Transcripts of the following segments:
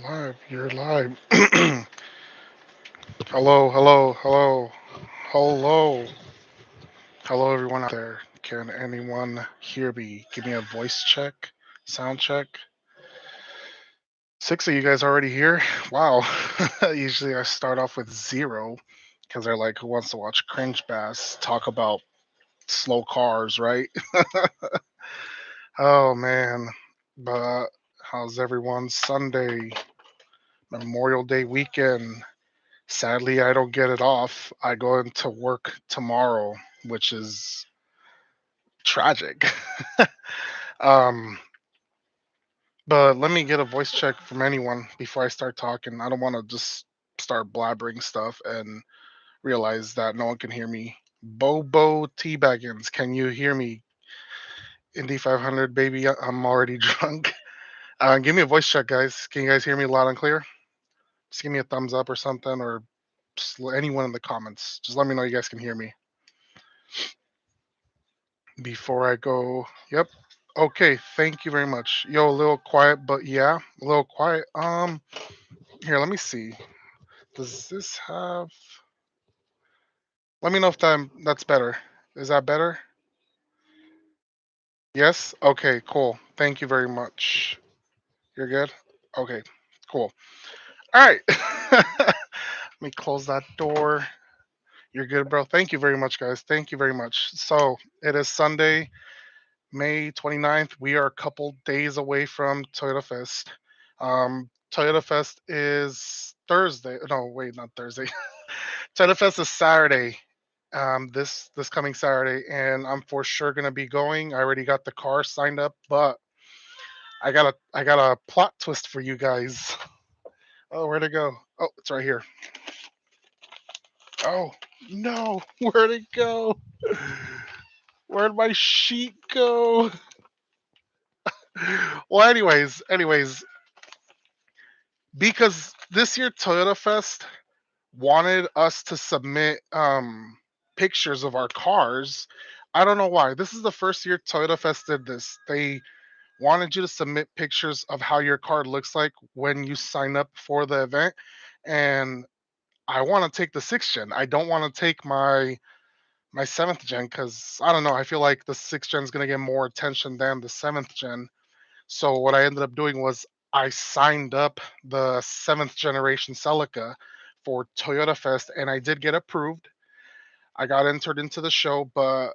Live. You're live. Hello, hello, hello, hello, hello, everyone out there. Can anyone hear me? Give me a voice check, sound check. Six of you guys already here. Wow. Usually I start off with zero because they're like, who wants to watch cringe bass talk about slow cars, right? Oh man. But how's everyone? Sunday, Memorial Day weekend. Sadly, I don't get it off. I go into work tomorrow, which is tragic. um, but let me get a voice check from anyone before I start talking. I don't want to just start blabbering stuff and realize that no one can hear me. Bobo Teabaggins, can you hear me? Indy 500, baby, I'm already drunk. Give me a voice check, guys. Can you guys hear me loud and clear? Just give me a thumbs up or something, or just anyone in the comments. Just let me know you guys can hear me. Before I go. Yep. Okay, thank you very much. Yo, a little quiet, but yeah, a little quiet. Here, let me see. Does this have? Let me know if that's better. Is that better? Yes. Okay, cool. Thank you very much. You're good. Okay, cool. All right. Let me close that door. You're good, bro. Thank you very much, guys. Thank you very much. So it is Sunday, May 29th. We are a couple days away from Toyotafest. Toyotafest is Thursday. No, wait, not Thursday. Toyotafest is Saturday. This coming Saturday, and I'm for sure gonna be going. I already got the car signed up, but I got a plot twist for you guys. Oh, where'd it go? Oh, it's right here. Oh no, where'd it go? Where'd my sheet go? Well, anyways, because this year Toyota Fest wanted us to submit pictures of our cars. I don't know why. This is the first year Toyota Fest did this. They wanted you to submit pictures of how your car looks like when you sign up for the event. And I want to take the sixth gen. I don't want to take my seventh gen because I don't know. I feel like the sixth gen is gonna get more attention than the seventh gen. So what I ended up doing was I signed up the seventh generation Celica for Toyota Fest, and I did get approved. I got entered into the show, but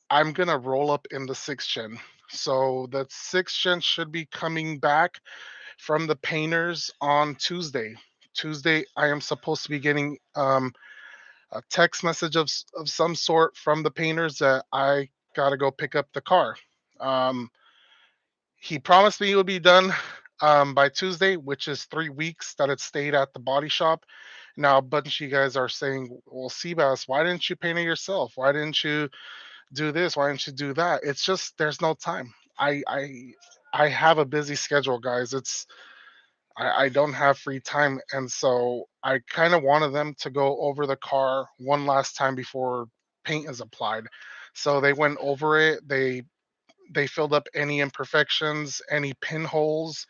I'm gonna roll up in the sixth gen. So the sixth gen should be coming back from the painters on Tuesday. Tuesday, I am supposed to be getting a text message of some sort from the painters that I gotta go pick up the car. Um, he promised me it would be done by Tuesday, which is 3 weeks that it stayed at the body shop. Now, a bunch of you guys are saying, well, Seabass, why didn't you paint it yourself? Why didn't you do this? Why didn't you do that? It's just there's no time. I have a busy schedule, guys. I don't have free time. And so I kind of wanted them to go over the car one last time before paint is applied. So they went over it. They filled up any imperfections, any pinholes,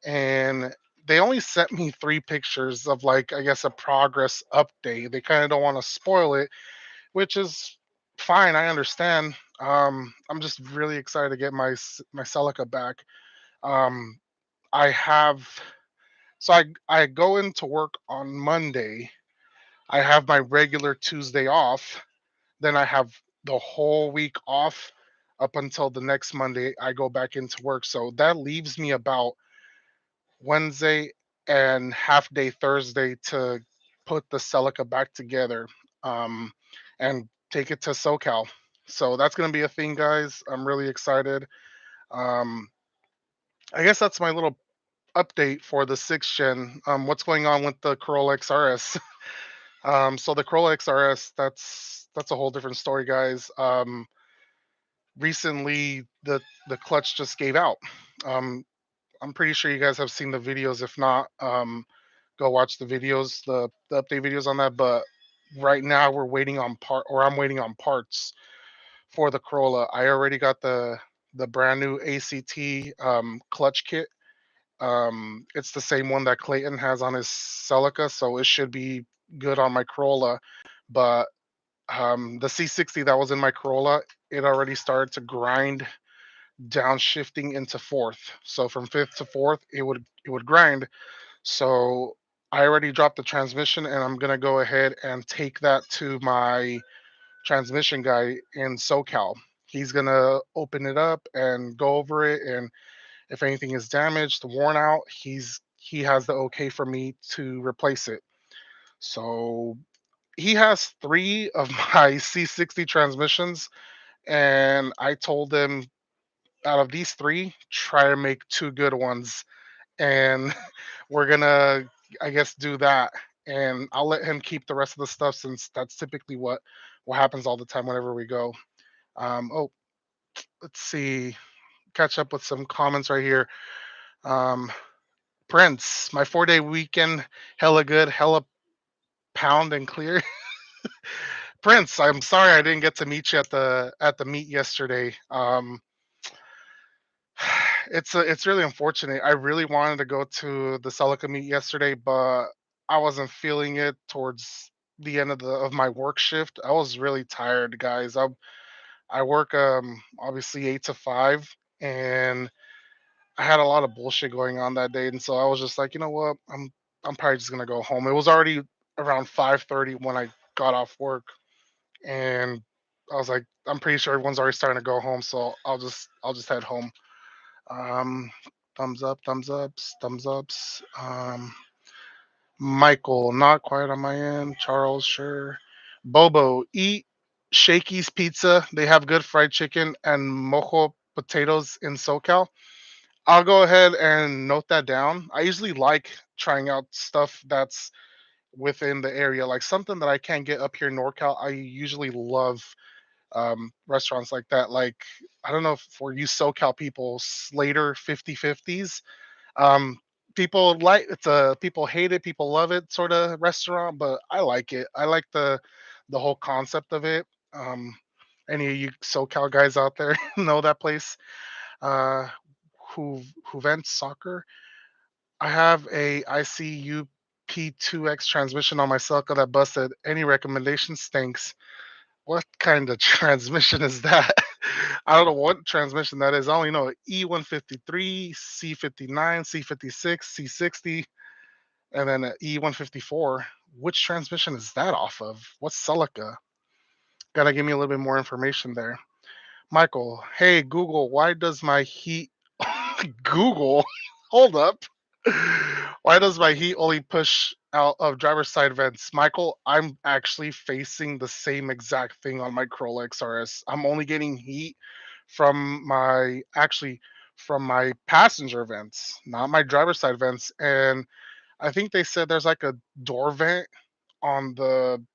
and they only sent me three pictures of, like, I guess a progress update. They kind of don't want to spoil it, which is fine. I understand. I'm just really excited to get my Celica back. Um, I have so I go into work on Monday. I have my regular Tuesday off. Then I have the whole week off up until the next Monday. I go back into work. So that leaves me about Wednesday and half day Thursday to put the Celica back together um, and take it to SoCal. So that's going to be a thing, guys. I'm really excited. Um, I guess that's my little update for the sixth gen. What's going on with the Corolla XRS? So the Corolla XRS, that's a whole different story, guys. Recently, the clutch just gave out. Um, I'm pretty sure you guys have seen the videos. If not, go watch the videos, the update videos on that. But right now, I'm waiting on parts for the Corolla. I already got the brand new ACT clutch kit, It's the same one that Clayton has on his Celica, so it should be good on my Corolla. But the C60 that was in my Corolla, it already started to grind downshifting into fourth. So from fifth to fourth, it would grind. So I already dropped the transmission, and I'm gonna go ahead and take that to my transmission guy in SoCal. He's gonna open it up and go over it, and if anything is damaged, worn out, he has the okay for me to replace it. So he has three of my C60 transmissions, and I told him out of these three, try to make two good ones, and we're gonna, I guess, do that. And I'll let him keep the rest of the stuff since that's typically what happens all the time whenever we go. Oh, let's see, catch up with some comments right here. Um, Prince, my 4-day weekend, hella good, hella pound and clear. Prince, I'm sorry I didn't get to meet you at the meet yesterday. It's really unfortunate. I really wanted to go to the Celica meet yesterday, but I wasn't feeling it towards the end of my work shift. I was really tired, guys. I work obviously 8 to 5, and I had a lot of bullshit going on that day, and so I was just like, you know what, I'm probably just gonna go home. It was already around 5:30 when I got off work, and I was like, I'm pretty sure everyone's already starting to go home, so I'll just head home. Um, thumbs up, thumbs ups, thumbs ups. Michael, not quite on my end. Charles, sure. Bobo, eat Shakey's Pizza. They have good fried chicken and mojo potatoes in SoCal. I'll go ahead and note that down. I usually like trying out stuff that's within the area, like something that I can't get up here in NorCal. I usually love restaurants like that. Like, I don't know if for you SoCal people, Slater 50/50s. Um, people like it's a people hate it, people love it sort of restaurant, but I like it. I like the whole concept of it. Um, any of you SoCal guys out there know that place? Uh, who vents soccer? I have a ICU P2X transmission on my Celica that busted. Any recommendations? Thanks. What kind of transmission is that? I don't know what transmission that is. I only know E153, C59, C56, C60, and then E154. Which transmission is that off of? What's Celica? Gotta give me a little bit more information there. Michael, hey Google, why does my heat Google? Hold up. Why does my heat only push out of driver's side vents? Michael, I'm actually facing the same exact thing on my Corolla XRS. I'm only getting heat from my passenger vents, not my driver's side vents. And I think they said there's like a door vent on the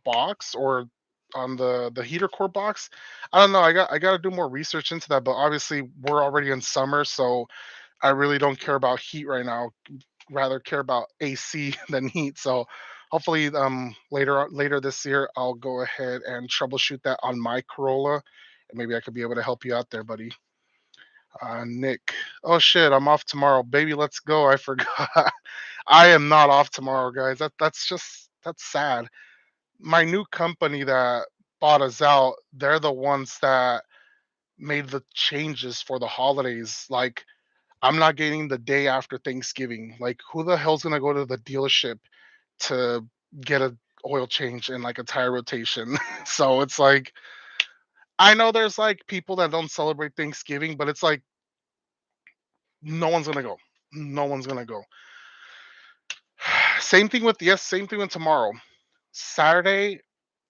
box or on the heater core box. I don't know. I got to do more research into that, but obviously we're already in summer, so I really don't care about heat right now. Rather care about AC than heat. So hopefully later this year I'll go ahead and troubleshoot that on my Corolla, and maybe I could be able to help you out there, buddy. Nick. Oh shit, I'm off tomorrow. Baby, let's go. I forgot. I am not off tomorrow, guys. That's sad. My new company that bought us out, they're the ones that made the changes for the holidays. Like, I'm not getting the day after Thanksgiving. Like, who the hell's gonna go to the dealership to get a oil change and like a tire rotation? So it's like, I know there's like people that don't celebrate Thanksgiving, but it's like no one's gonna go. No one's gonna go. Same thing with tomorrow. Saturday,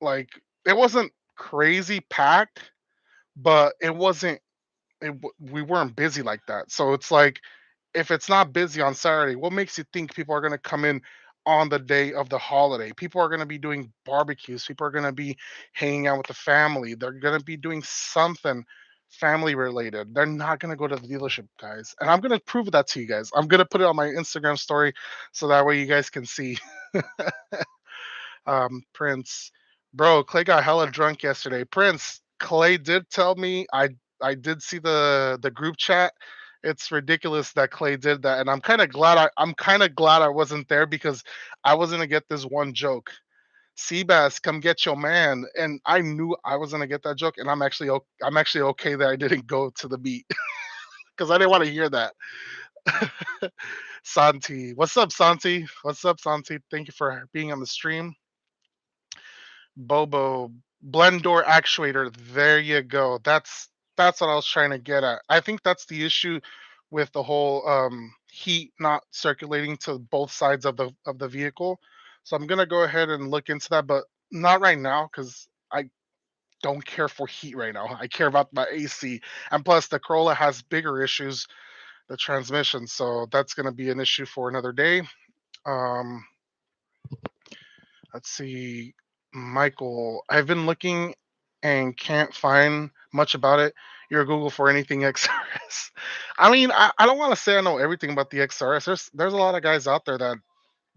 like, it wasn't crazy packed, but we weren't busy like that. So it's like, if it's not busy on Saturday, what makes you think people are going to come in on the day of the holiday? People are going to be doing barbecues. People are going to be hanging out with the family. They're going to be doing something family related. They're not going to go to the dealership, guys. And I'm going to prove that to you guys. I'm going to put it on my Instagram story so that way you guys can see. Prince, bro, Clay got hella drunk yesterday. Prince, Clay did tell me, I did see the group chat. It's ridiculous that Clay did that, and I'm kind of glad I wasn't there because I was gonna get this one joke. Seabass, come get your man, and I knew I was gonna get that joke, and I'm actually okay that I didn't go to the beat because I didn't want to hear that. Santi, what's up, Santi? What's up, Santi? Thank you for being on the stream. Bobo, blend door actuator. There you go. That's what I was trying to get at. I think that's the issue with the whole heat not circulating to both sides of the vehicle. So I'm gonna go ahead and look into that, but not right now because I don't care for heat right now. I care about my AC, and plus the Corolla has bigger issues, the transmission. So that's gonna be an issue for another day. Um, Let's see. Michael, I've been looking and can't find much about it. Your Google for anything XRS. I mean, I don't want to say I know everything about the XRS. There's a lot of guys out there that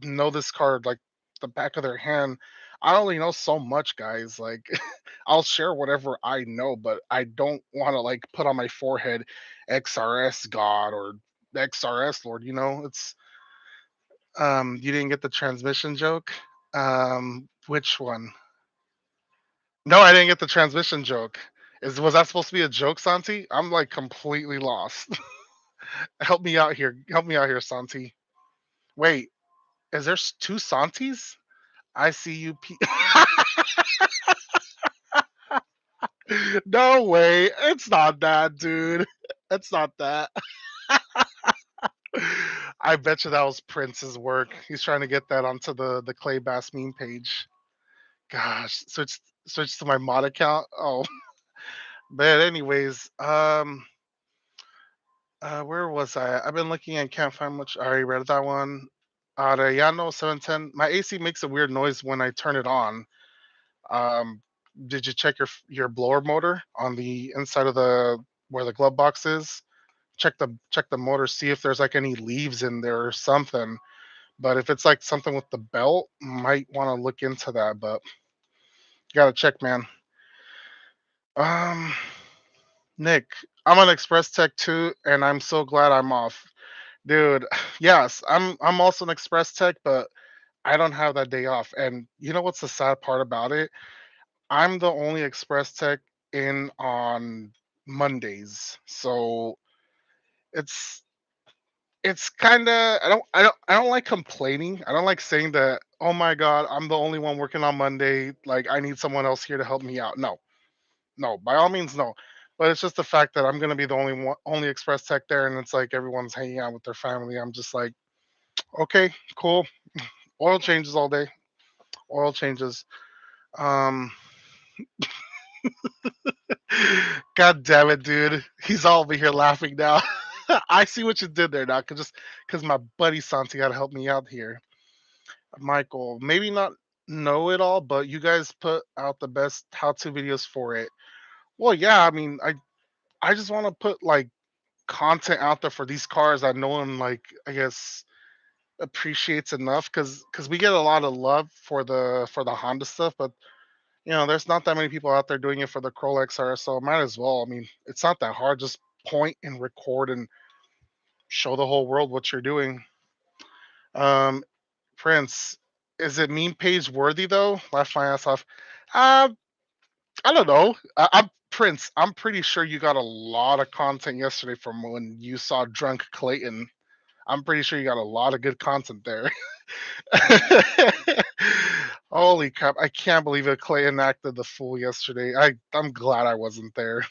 know this card like the back of their hand. I only know so much, guys. Like, I'll share whatever I know, but I don't want to like put on my forehead XRS God or XRS Lord. You didn't get the transmission joke. Which one? No, I didn't get the transmission joke. Was that supposed to be a joke, Santi? I'm like completely lost. Help me out here. Help me out here, Santi. Wait, is there two Santis? I see you. No way. It's not that, dude. It's not that. I bet you that was Prince's work. He's trying to get that onto the Clay Bass meme page. Gosh, switch to my mod account. Oh, but anyways, where was I? I've been looking and can't find much. I already read that one. Arellano 710. My AC makes a weird noise when I turn it on. Um, did you check your blower motor on the inside of the where the glove box is? Check the motor, see if there's like any leaves in there or something. But if it's like something with the belt, might want to look into that. But gotta check, man. Um, Nick, I'm an Express Tech too, and I'm so glad I'm off. Dude, yes, I'm also an Express Tech, but I don't have that day off. And you know what's the sad part about it? I'm the only Express Tech in on Mondays. So it's it's kind of I don't like complaining. I don't like saying that, "Oh my god, I'm the only one working on Monday, like I need someone else here to help me out." No. No, by all means no. But it's just the fact that I'm going to be the only Express Tech there and it's like everyone's hanging out with their family. I'm just like, "Okay, cool. Oil changes all day. Oil changes." Um, God damn it, dude. He's all over here laughing now. I see what you did there now, cause my buddy Santi got to help me out here. Michael, maybe not know it all, but you guys put out the best how-to videos for it. Well, yeah, I mean, I just want to put like content out there for these cars that no one like, I guess, appreciates enough because we get a lot of love for the Honda stuff, but there's not that many people out there doing it for the Corolla XR, so might as well. I mean, it's not that hard. Just point and record and show the whole world what you're doing. Um, Prince, is it meme page worthy though? Laugh my ass off. Uh, I don't know. I'm Prince. I'm pretty sure you got a lot of content yesterday from when you saw Drunk Clayton. I'm pretty sure you got a lot of good content there. Holy crap! I can't believe it. Clayton acted the fool yesterday. I'm glad I wasn't there.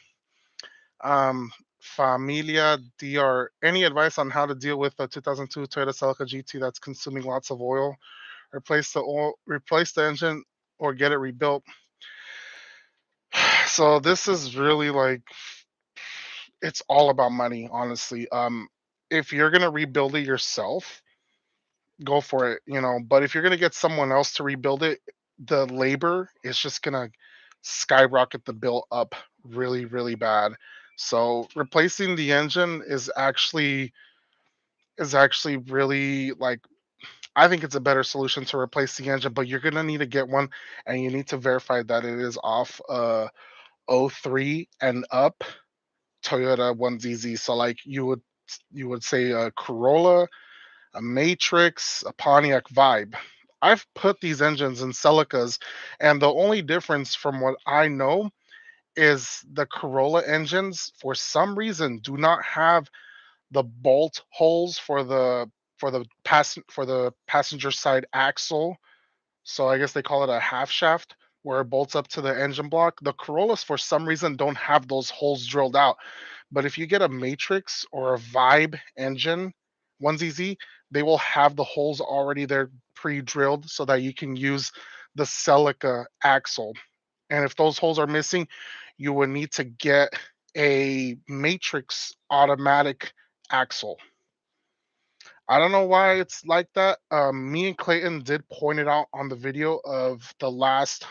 Um, Familia DR. Any advice on how to deal with a 2002 Toyota Celica GT that's consuming lots of oil? Replace the engine, or get it rebuilt. So this is really like it's all about money, honestly. If you're gonna rebuild it yourself, go for it, But if you're gonna get someone else to rebuild it, the labor is just gonna skyrocket the bill up really, really bad. So replacing the engine is actually really like I think it's a better solution to replace the engine, but you're gonna need to get one and you need to verify that it is off '03 and up Toyota 1ZZ. So like you would You would say a Corolla, a Matrix, a Pontiac Vibe. I've put these engines in Celicas, and the only difference from what I know is the Corolla engines, for some reason, do not have the bolt holes for the passenger side axle. So I guess they call it a half shaft where it bolts up to the engine block. The Corollas, for some reason, don't have those holes drilled out. But if you get a Matrix or a Vibe engine, 1ZZ, they will have the holes already there pre-drilled so that you can use the Celica axle. And if those holes are missing, you would need to get a Matrix automatic axle. I don't know why it's like that. Me and Clayton did point it out on the video of the last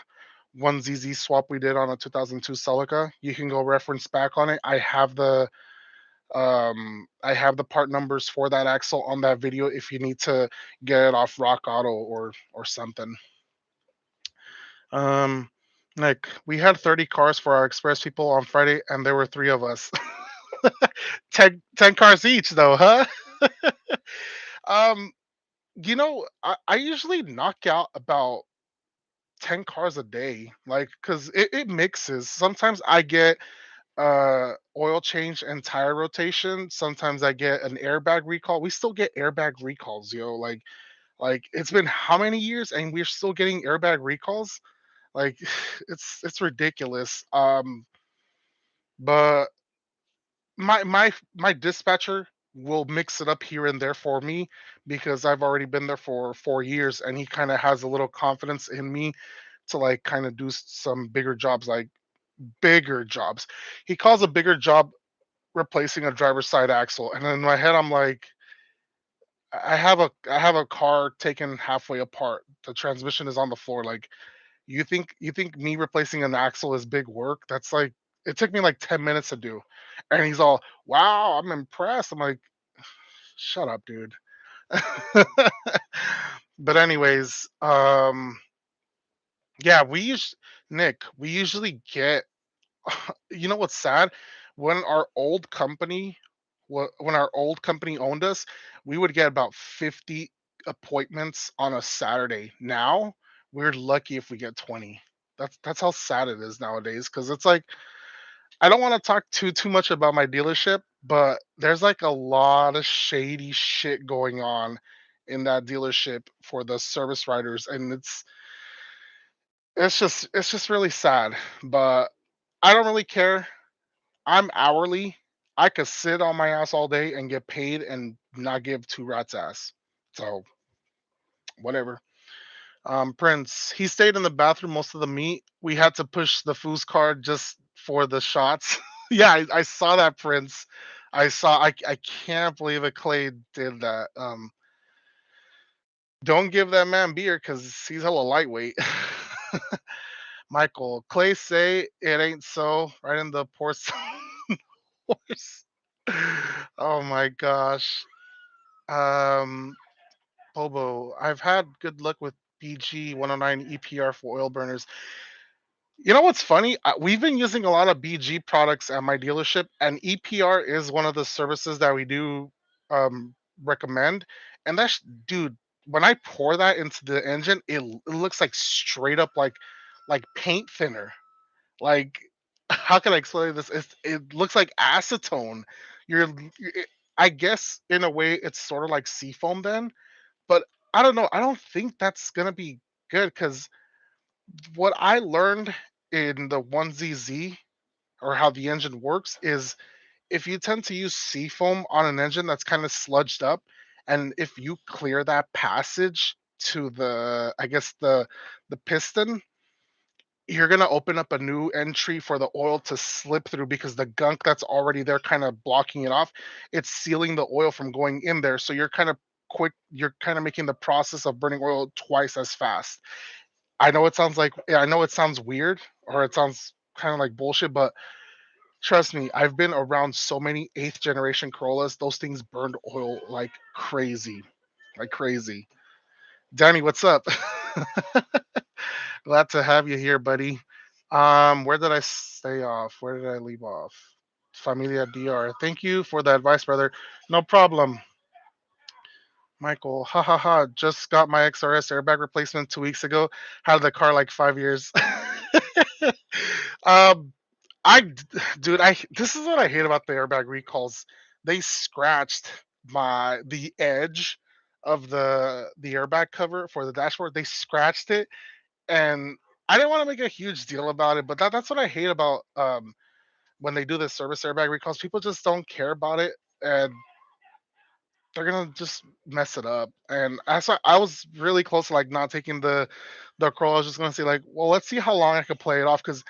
1ZZ swap we did on a 2002 Celica. You can go reference back on it. I have the part numbers for that axle on that video if you need to get it off Rock Auto or something. Um, like we had 30 cars for our express people on Friday, and there were three of us. 10 cars each, though, huh? um, I usually knock out about 10 cars a day, like because it mixes. Sometimes I get oil change and tire rotation. Sometimes I get an airbag recall. We still get airbag recalls, yo. Like it's been how many years and we're still getting airbag recalls? Like it's ridiculous. But my dispatcher will mix it up here and there for me because I've already been there for 4 years and he kind of has a little confidence in me to like kind of do some bigger jobs, like bigger jobs. He calls a bigger job replacing a driver's side axle, and in my head I'm like, I have a car taken halfway apart. The transmission is on the floor. Like you think me replacing an axle is big work? That's like it took me like 10 minutes to do. And he's all, wow, I'm impressed. I'm like, shut up, dude. But anyways, yeah, we usually get you know what's sad? When our old company when our old company owned us, we would get about 50 appointments on a Saturday. Now, we're lucky if we get 20. That's how sad it is nowadays cuz it's like I don't want to talk too much about my dealership, but there's like a lot of shady shit going on in that dealership for the service riders and it's just really sad, but I don't really care. I'm hourly. I could sit on my ass all day and get paid and not give two rats ass. So whatever. Prince, he stayed in the bathroom most of the meet. We had to push the foos card just for the shots. Yeah, I saw that, Prince. I can't believe it. Clay did that. Don't give that man beer because he's hella lightweight. Michael, Clay say it ain't so. Right in the porcelain horse. Oh my gosh. Um, Bobo, I've had good luck with BG 109 EPR for oil burners. You know what's funny? We've been using a lot of BG products at my dealership, and EPR is one of the services that we do recommend. And dude, when I pour that into the engine, it looks like straight up like paint thinner. Like, how can I explain this? It looks like acetone. I guess in a way it's sort of like seafoam then, but I don't know. I don't think that's gonna be good because what I learned in the 1ZZ or how the engine works is if you tend to use seafoam on an engine that's kind of sludged up, and if you clear that passage to I guess the piston, you're gonna open up a new entry for the oil to slip through because the gunk that's already there kind of blocking it off. It's sealing the oil from going in there. So you're kind of making the process of burning oil twice as fast. I know it sounds weird or it sounds kind of like bullshit, but trust me, I've been around so many eighth generation Corollas. Those things burned oil like crazy. Like crazy. Danny, what's up? Glad to have you here, buddy. Where did I stay off? Where did I leave off? Familia DR. Thank you for the advice, brother. No problem. Michael, ha ha ha. Just got my XRS airbag replacement 2 weeks ago. Had the car like 5 years. um, dude, this is what I hate about the airbag recalls. They scratched the edge of the airbag cover for the dashboard. They scratched it, and I didn't want to make a huge deal about it, but that's what I hate about when they do the service airbag recalls. People just don't care about it, and they're gonna just mess it up. And I was really close to like not taking the crawl. I was just gonna say like, well, let's see how long I could play it off because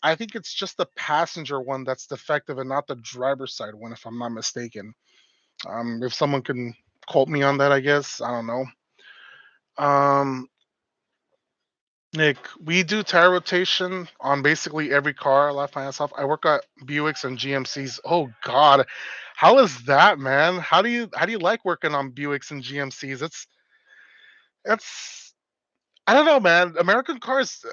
I think it's just the passenger one that's defective and not the driver's side one, if I'm not mistaken. If someone can quote me on that, I guess I don't know. Um, Nick, we do tire rotation on basically every car. I laugh my ass off. I work at Buicks and GMCs. Oh God, how is that, man? How do you like working on Buicks and GMCs? It's I don't know, man. American cars,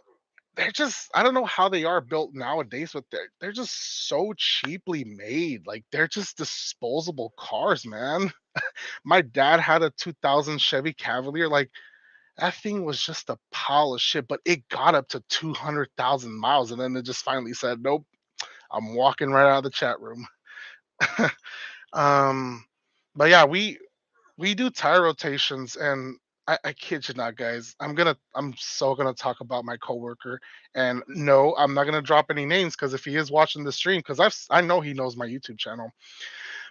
they're just I don't know how they are built nowadays, but they're just so cheaply made. Like they're just disposable cars, man. My dad had a 2000 Chevy Cavalier. Like that thing was just a pile of shit, but it got up to 200,000 miles, and then it just finally said, "Nope, I'm walking right out of the chat room." um, but yeah, we do tire rotations, and I kid you not, guys. I'm so gonna talk about my coworker, and no, I'm not gonna drop any names because if he is watching the stream, because I know he knows my YouTube channel.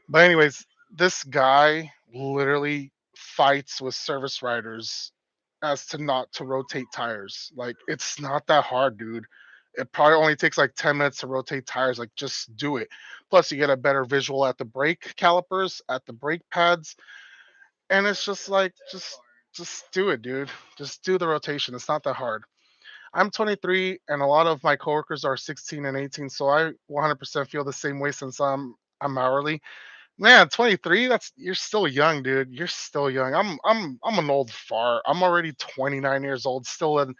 But anyways, this guy literally fights with service riders as to not to rotate tires. Like it's not that hard, dude. It probably only takes like 10 minutes to rotate tires. Like just do it. Plus you get a better visual at the brake calipers, at the brake pads, and it's just like just do it, dude. Just do the rotation. It's not that hard. I'm 23 and a lot of my coworkers are 16 and 18, so I 100% feel the same way since I'm hourly. Man, 23, that's you're still young, dude. You're still young. I'm an old fart. I'm already 29 years old, still in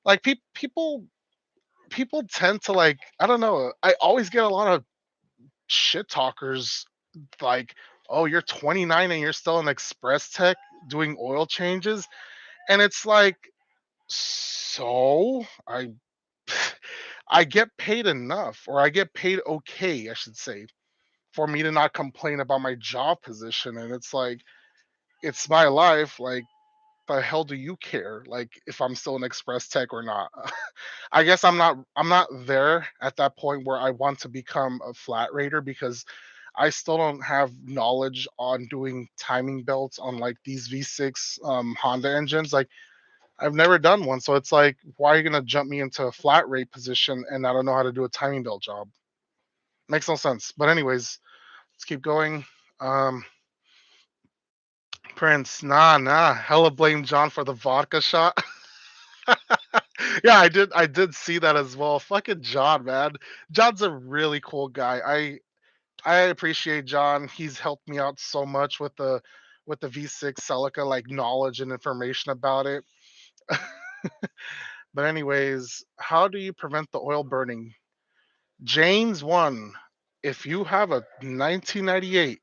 like people tend to like I don't know. I always get a lot of shit talkers like, "Oh, you're 29 and you're still an express tech doing oil changes." And it's like, "So, I get paid enough or I get paid okay, I should say, for me to not complain about my job position." And it's like it's my life. Like, the hell do you care? Like, if I'm still an express tech or not? I guess I'm not there at that point where I want to become a flat rater because I still don't have knowledge on doing timing belts on like these V6 Honda engines. Like, I've never done one, so it's like, why are you gonna jump me into a flat rate position and I don't know how to do a timing belt job? Makes no sense. But anyways, let's keep going. Um, Prince, nah. Hella blame John for the vodka shot. Yeah, I did see that as well. Fucking John, man. John's a really cool guy. I appreciate John. He's helped me out so much with the V6 Celica, like knowledge and information about it. But anyways, how do you prevent the oil burning? James 1. If you have a 1998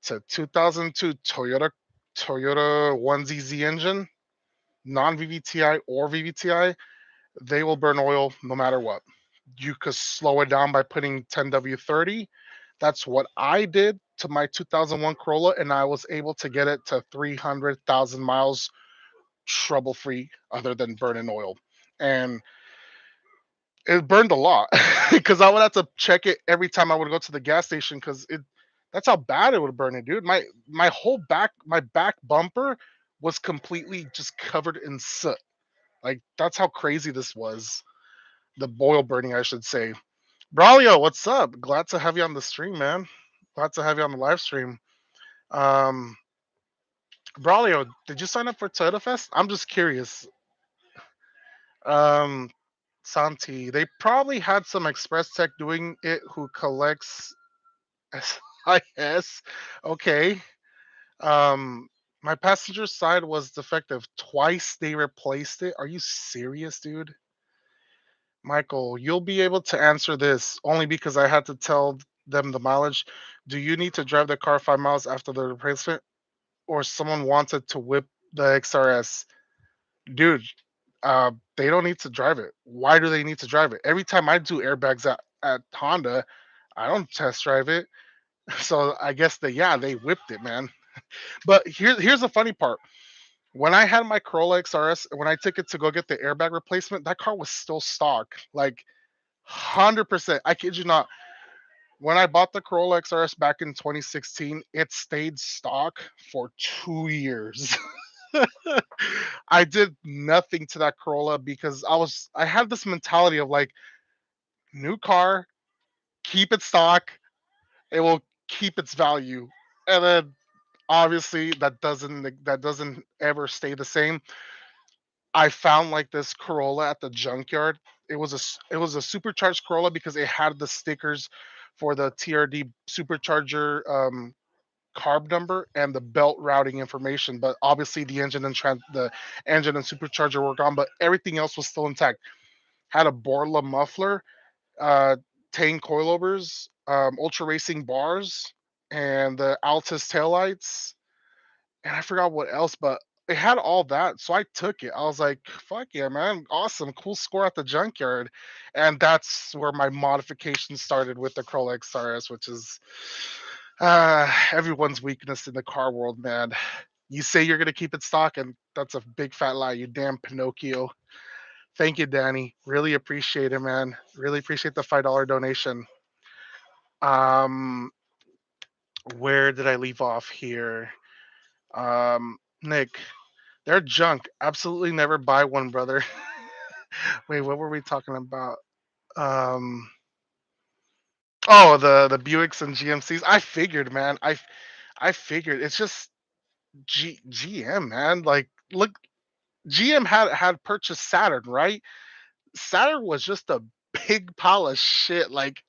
to 2002 Toyota 1ZZ engine, non VVTi or VVTi, they will burn oil no matter what. You could slow it down by putting 10W30. That's what I did to my 2001 Corolla, and I was able to get it to 300,000 miles trouble free, other than burning oil. And it burned a lot because I would have to check it every time I would go to the gas station because it that's how bad it would burn it, dude. My back bumper was completely just covered in soot. Like that's how crazy this was. The oil burning, I should say. Braulio, what's up? Glad to have you on the stream, man. Glad to have you on the live stream. Um, Braulio, did you sign up for Toyotafest? I'm just curious. Um, Santi, they probably had some Express Tech doing it who collects SIS. Okay. Um, my passenger side was defective. Twice they replaced it. Are you serious, dude? Michael, you'll be able to answer this only because I had to tell. them the mileage. Do you need to drive the car 5 miles after the replacement, or someone wanted to whip the XRS? Dude, they don't need to drive it. Why do they need to drive it? Every time I do airbags at Honda, I don't test drive it. So I guess they whipped it, man. But here's the funny part. When I had my Corolla XRS, when I took it to go get the airbag replacement, that car was still stock. Like 100%. I kid you not. When I bought the Corolla XRS back in 2016, it stayed stock for 2 years. I did nothing to that Corolla because I had this mentality of like new car, keep it stock, it will keep its value. And then obviously that doesn't ever stay the same. I found like this Corolla at the junkyard. It was a supercharged Corolla because it had the stickers for the TRD supercharger carb number and the belt routing information. But obviously the engine and supercharger were gone, but everything else was still intact. Had a Borla muffler, uh, Tang coilovers, ultra racing bars, and the Altus taillights, and I forgot what else, but it had all that, so I took it. I was like, "Fuck yeah, man! Awesome, cool score at the junkyard," and that's where my modification started with the Corolla XRS, which is everyone's weakness in the car world, man. You say you're gonna keep it stock, and that's a big fat lie. You damn Pinocchio. Thank you, Danny. Really appreciate it, man. Really appreciate the $5 donation. Um, where did I leave off here? Nick, they're junk. Absolutely never buy one, brother. Wait, what were we talking about? Um, oh, the Buicks and GMCs. I figured, man. I figured it's just GM, man. Like, look, GM had purchased Saturn, right? Saturn was just a big pile of shit. Like,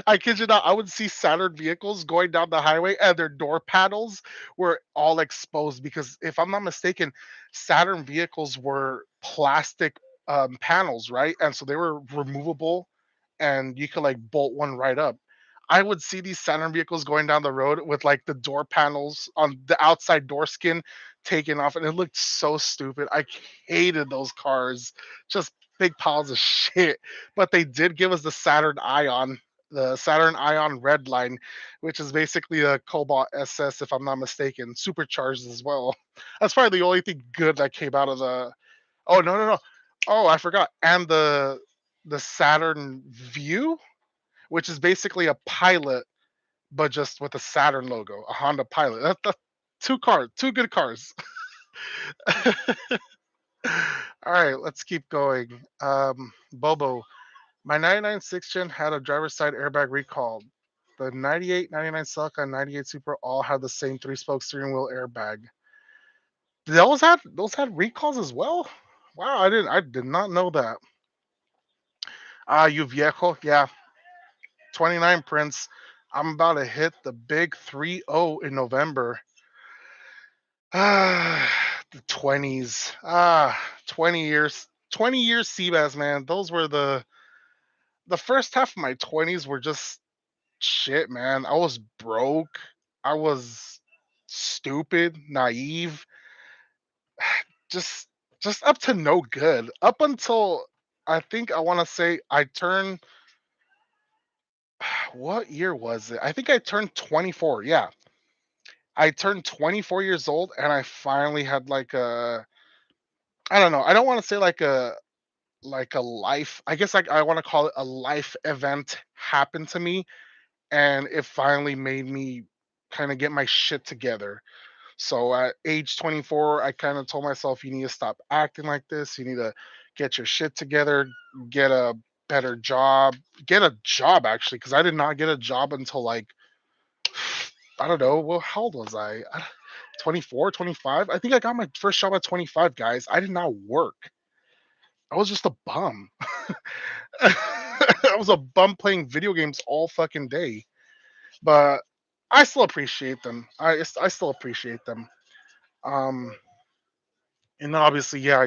I kid you not, I would see Saturn vehicles going down the highway and their door panels were all exposed because if I'm not mistaken, Saturn vehicles were plastic panels, right? And so they were removable and you could like bolt one right up. I would see these Saturn vehicles going down the road with like the door panels on the outside door skin taken off, and it looked so stupid. I hated those cars, just big piles of shit. But they did give us the Saturn Ion Red line, which is basically a Cobalt SS, if I'm not mistaken, supercharged as well. That's probably the only thing good that came out of the. Oh no no no! Oh, I forgot. And the Saturn View, which is basically a Pilot, but just with a Saturn logo, a Honda Pilot. Two cars, two good cars. All right, let's keep going. Bobo, my 99 six gen had a driver's side airbag recalled. The 98, 99 Celica, and 98 Super all had the same three-spoke steering wheel airbag. Those had recalls as well. Wow, I did not know that. You viejo, yeah, 29 Prince. I'm about to hit the big 3-0 in November. Ah, the 20s. 20 years. 20 years cbass, man. Those were the first half of my 20s were just shit, man. I was broke. I was stupid, naive, just just up to no good. Up until I think I want to say I turned what year was it? I think I turned 24. Yeah. I turned 24 years old and I finally had like a I don't know. I don't want to say like a life. I guess I want to call it a life event happened to me and it finally made me kind of get my shit together. So at age 24, I kind of told myself, you need to stop acting like this. You need to get your shit together, get a better job, get a job actually, because I did not get a job until like, I don't know. Well, how old was I? 24, 25. I think I got my first job at 25, guys. I did not work. I was just a bum. I was a bum playing video games all fucking day. But I still appreciate them. I still appreciate them. Um, and then obviously, yeah,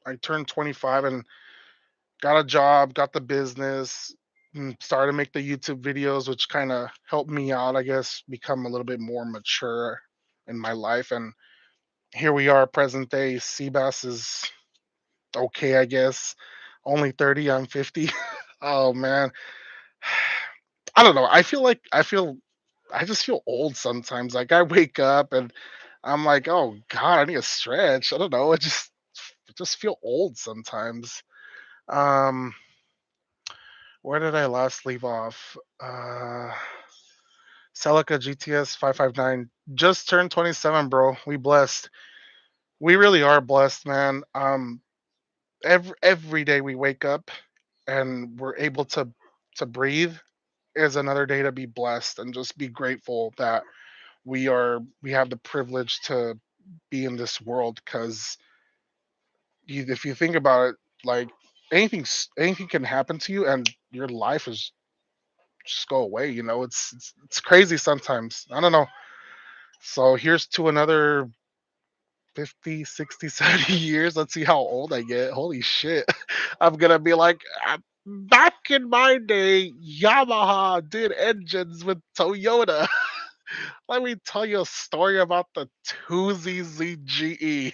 I turned 25 and got a job, got the business, started to make the YouTube videos, which kind of helped me out, I guess, become a little bit more mature in my life. And here we are, present day. cbass is okay, I guess. Only 30, I'm 50. Oh man. I don't know. I just feel old sometimes. Like I wake up and I'm like, oh God, I need a stretch. I don't know. I just feel old sometimes. Um, where did I last leave off? Celica GTS 559 just turned 27, bro. We blessed. We really are blessed, man. Every day we wake up and we're able to breathe is another day to be blessed and just be grateful that we have the privilege to be in this world because if you think about it, like anything can happen to you and your life is just go away. It's crazy sometimes. I don't know. So here's to another 50, 60, 70 years. Let's see how old I get. Holy shit. I'm gonna be like, back in my day, Yamaha did engines with Toyota. Let me tell you a story about the 2ZZGE.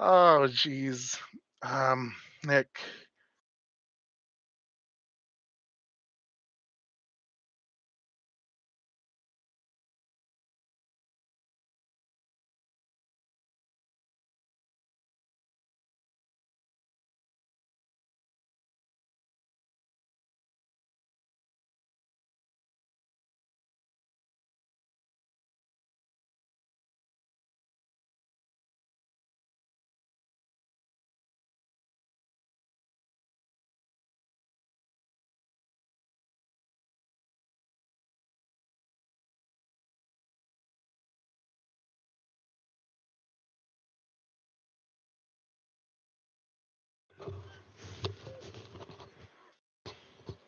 Oh, jeez. Nick.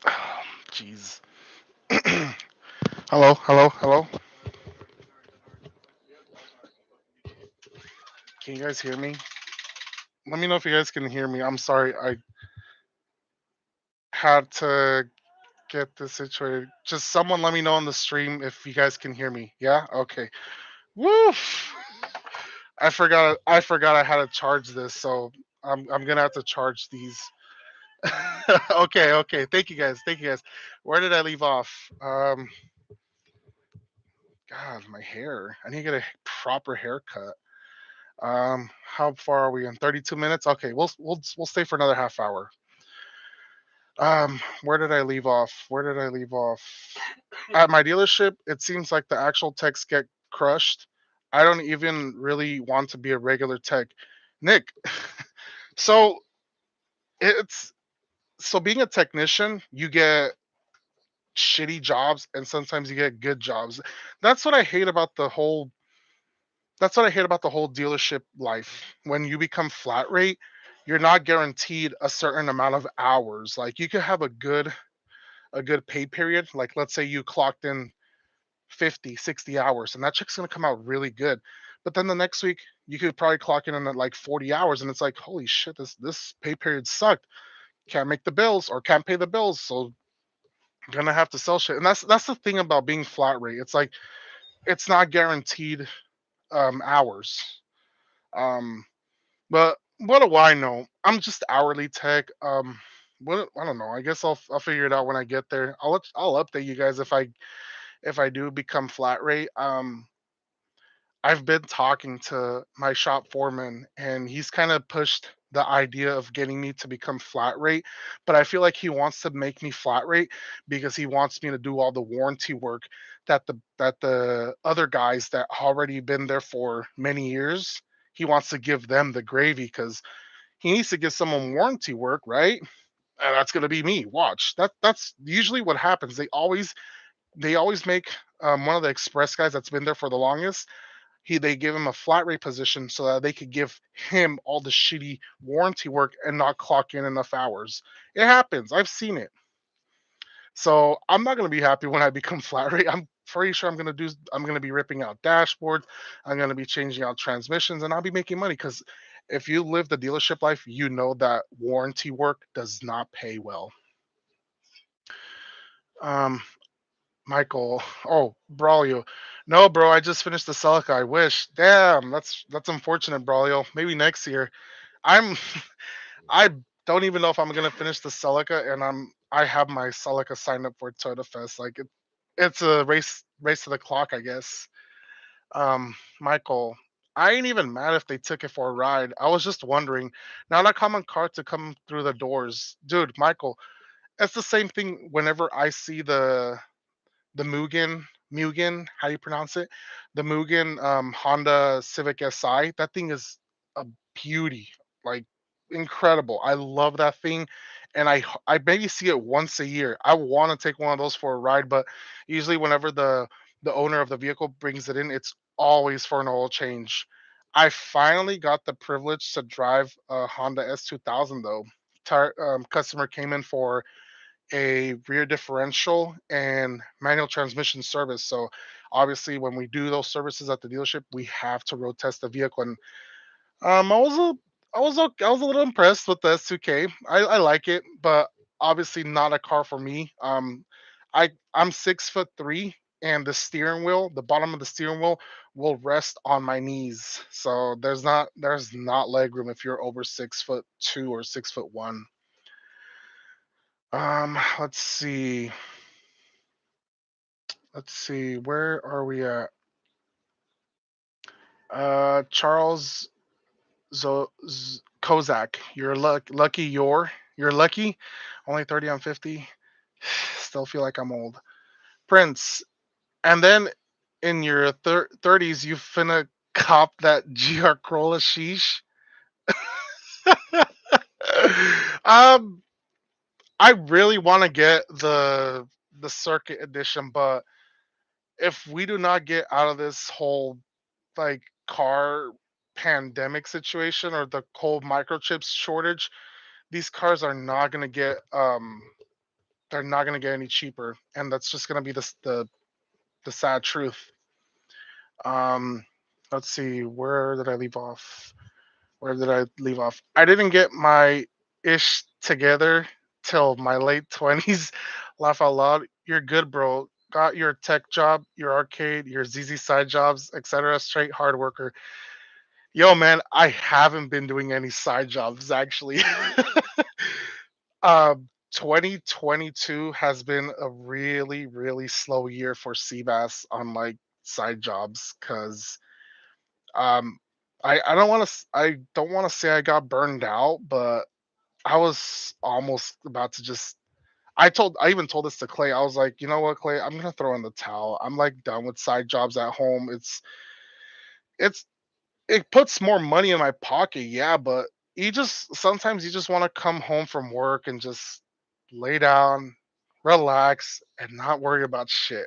Oh, jeez. Hello, hello, hello. Can you guys hear me? Let me know if you guys can hear me. I'm sorry, I had to get this situated. Just someone let me know on the stream if you guys can hear me. Yeah? Okay. Woof. I forgot I had to charge this, so I'm gonna have to charge these. Okay, okay. Thank you guys. Thank you guys. Where did I leave off? God, my hair. I need to get a proper haircut. How far are we in? 32 minutes? Okay, we'll stay for another half hour. Where did I leave off? Where did I leave off? At my dealership, it seems like the actual techs get crushed. I don't even really want to be a regular tech. Nick, so it's being a technician, you get shitty jobs and sometimes you get good jobs. That's what I hate about the whole that's what I hate about the whole dealership life. When you become flat rate, you're not guaranteed a certain amount of hours. Like you could have a good pay period. Like let's say you clocked in 50, 60 hours and that check's going to come out really good. But then the next week you could probably clock in at like 40 hours and it's like, holy shit, this pay period sucked. Can't make the bills or can't pay the bills. So gonna have to sell shit. And that's the thing about being flat rate. It's like it's not guaranteed hours. Um but what do I know? I'm just hourly tech. What I don't know. I guess I'll figure it out when I get there. I'll update you guys if I do become flat rate. I've been talking to my shop foreman and he's kind of pushed the idea of getting me to become flat rate, but I feel like he wants to make me flat rate because he wants me to do all the warranty work that the other guys that already been there for many years, he wants to give them the gravy cuz he needs to give someone warranty work, right? And that's going to be me. Watch. That's usually what happens. They always make one of the express guys that's been there for the longest, they give him a flat rate position so that they could give him all the shitty warranty work and not clock in enough hours. It happens. I've seen it. So I'm not gonna be happy when I become flat rate. I'm pretty sure I'm gonna be ripping out dashboards. I'm gonna be changing out transmissions and I'll be making money because If you live the dealership life, you know that warranty work does not pay well. Um, Michael, oh, Braulio. No, bro, I just finished the Celica. I wish. Damn, that's unfortunate, Braulio. Maybe next year. I'm I don't even know if I'm gonna finish the Celica, and I have my Celica signed up for Toyotafest. Like it's a race to the clock, I guess. Michael, I ain't even mad if they took it for a ride. I was just wondering, not a common car to come through the doors, dude. Michael, it's the same thing. Whenever I see the Mugen, how do you pronounce it? The Mugen Honda Civic Si. That thing is a beauty, like incredible. I love that thing, and I maybe see it once a year. I want to take one of those for a ride, but usually whenever the owner of the vehicle brings it in, it's always for an oil change. I finally got the privilege to drive a Honda S2000 though. Customer came in for a rear differential and manual transmission service. So obviously, when we do those services at the dealership, we have to road test the vehicle. And I was I was a little impressed with the S2K. I like it, but obviously not a car for me. I'm 6'3", and the steering wheel, the bottom of the steering wheel, will rest on my knees. So there's not leg room if you're over 6'2" or 6'1". Let's see. Let's see, where are we at? Charles Kozak. Lucky you're lucky. Only 30 on 50. Still feel like I'm old. Prince. And then in your 30s, you finna cop that GR Corolla sheesh. um, I really want to get the circuit edition, but if we do not get out of this whole like car pandemic situation or the whole microchips shortage, these cars are not going to get they're not going to get any cheaper, and that's just going to be the sad truth. Um let's see, where did I leave off? Where did I leave off? I didn't get my ish together till my late 20s. Laugh out loud. You're good, bro. Got your tech job, your arcade, your ZZ side jobs, etc. Straight hard worker. Yo, man, I haven't been doing any side jobs actually. 2022 has been a really, really slow year for cbass on like side jobs because um, I don't want to say I got burned out, but I was almost about to just. I even told this to Clay. I was like, you know what, Clay, I'm gonna throw in the towel. I'm like done with side jobs at home. It's it puts more money in my pocket, yeah, but sometimes you just want to come home from work and just lay down, relax, and not worry about shit.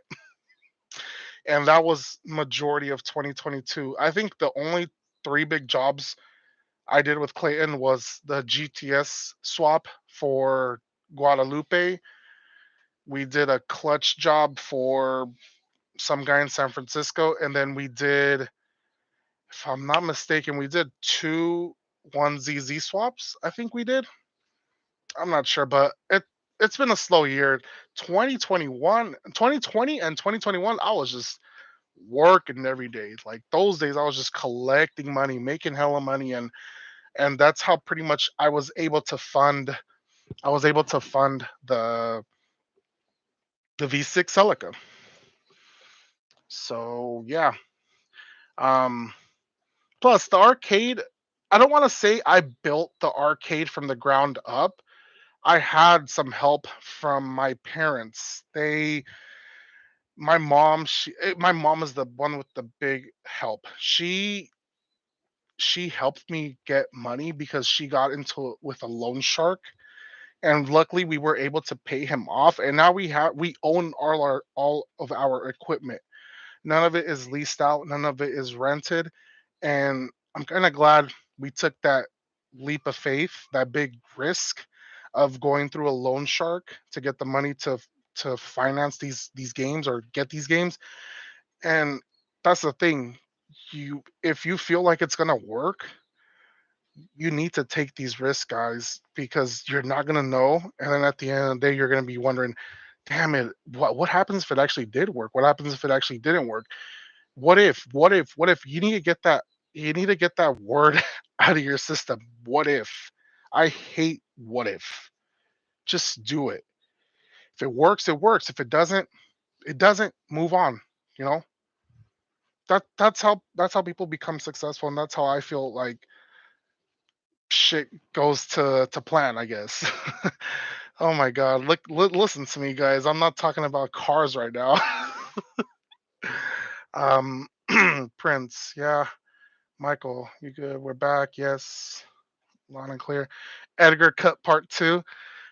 And that was majority of 2022. I think the only three big jobs I did with Clayton was the GTS swap for Guadalupe. We did a clutch job for some guy in San Francisco, and then we did, if I'm not mistaken, we did two 1ZZ swaps. I think we did. I'm not sure, but it's been a slow year. 2020 and 2021, I was just working every day. Like those days, I was just collecting money, making hella money, and that's how pretty much I was able to fund. I was able to fund the V6 Celica. So yeah. Um, Plus the arcade. I don't want to say I built the arcade from the ground up. I had some help from my parents. My mom is the one with the big help. She helped me get money because she got into it with a loan shark, and luckily we were able to pay him off, and now we own all of our equipment. None of it is leased out, none of it is rented, and I'm kind of glad we took that leap of faith, that big risk of going through a loan shark to get the money to finance these games or get these games. And that's the thing. You If you feel like it's going to work, You need to take these risks, guys, because you're not gonna know, and then at the end of the day, you're gonna be wondering, "Damn it, what happens if it actually did work? What happens if it actually didn't work? What if? What if? What if?" You need to get that word out of your system. What if? I hate what if. Just do it. If it works, it works. If it doesn't, it doesn't. Move on. You know that's how people become successful, and that's how I feel like shit goes to plan, I guess. Oh my god, listen to me, guys. I'm not talking about cars right now. um, Prince, yeah. Michael, you good? We're back. Yes, loud and clear. Edgar cut part two.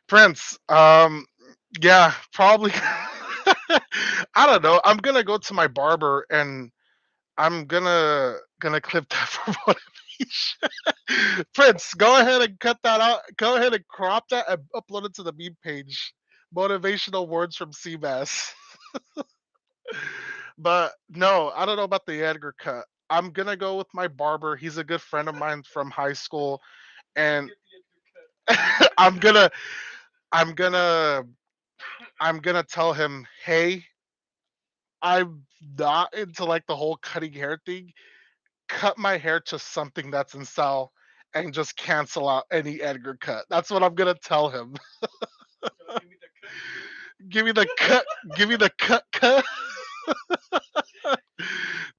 Prince, yeah, probably. I don't know. I'm gonna go to my barber and I'm gonna clip that for motivation. Prince, go ahead and cut that out. Go ahead and crop that and upload it to the meme page. Motivational words from cbass. But no, I don't know about the Edgar cut. I'm gonna go with my barber. He's a good friend of mine from high school, and I'm gonna, I'm gonna, I'm gonna tell him, hey, I'm not into like the whole cutting hair thing. Cut my hair to something that's in style and just cancel out any Edgar cut. That's what I'm gonna tell him. Give me the cut. Give me the cut.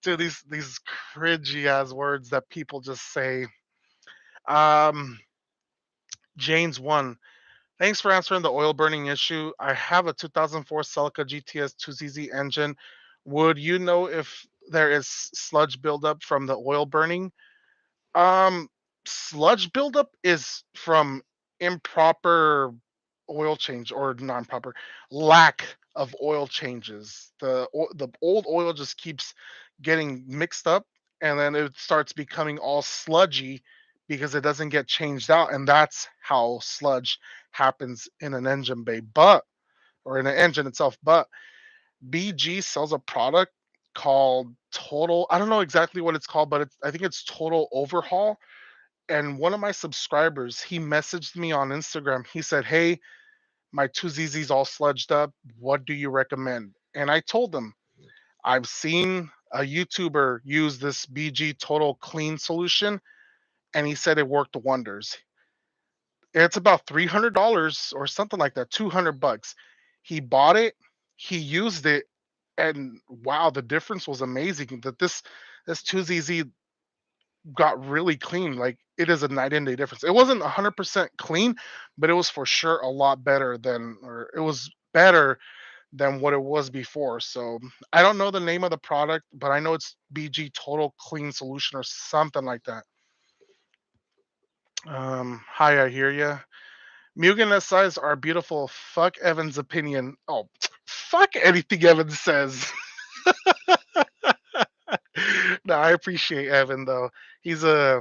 Dude, these cringy ass words that people just say. Um, Jane's one. Thanks for answering the oil burning issue. I have a 2004 Celica GTS 2ZZ engine. Would you know if there is sludge buildup from the oil burning? Um, Sludge buildup is from improper oil change or non-proper lack of oil changes. The old oil just keeps getting mixed up, and then it starts becoming all sludgy because it doesn't get changed out, and that's how sludge happens in an engine bay, but or in an engine itself. But BG sells a product called Total. I don't know exactly what it's called, but I think it's Total Overhaul. And one of my subscribers, he messaged me on Instagram. He said, "Hey, my two ZZ's all sludged up. What do you recommend?" And I told him, I've seen a YouTuber use this BG Total Clean solution, and he said it worked wonders. It's about $300 or something like that, 200 bucks. He bought it, he used it, and wow, the difference was amazing. That this 2ZZ got really clean. Like it is a night and day difference. It wasn't 100% clean, but it was for sure a lot better than, or it was better than what it was before. So I don't know the name of the product, but I know it's BG Total Clean Solution or something like that. Hi, I hear ya. Mugen SIs are beautiful. Fuck Evan's opinion. Oh, fuck anything Evan says. No, I appreciate Evan though. He's a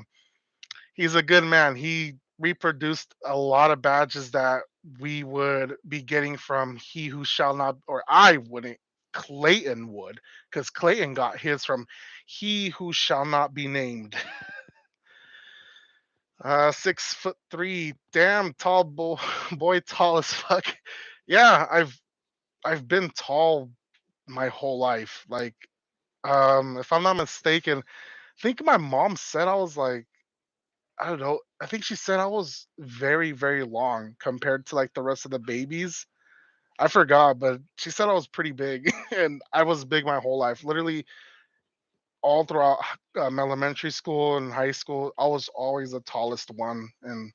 he's a good man. He reproduced a lot of badges that we would be getting from He Who Shall Not, or I wouldn't. Clayton would, because Clayton got his from He Who Shall Not Be Named. 6'3", damn tall boy, tall as fuck. Yeah, I've been tall my whole life. Like, if I'm not mistaken, I think my mom said I was like, I don't know. I think she said I was very, very long compared to like the rest of the babies. I forgot, but she said I was pretty big, and I was big my whole life. Literally all throughout elementary school and high school, I was always the tallest one, and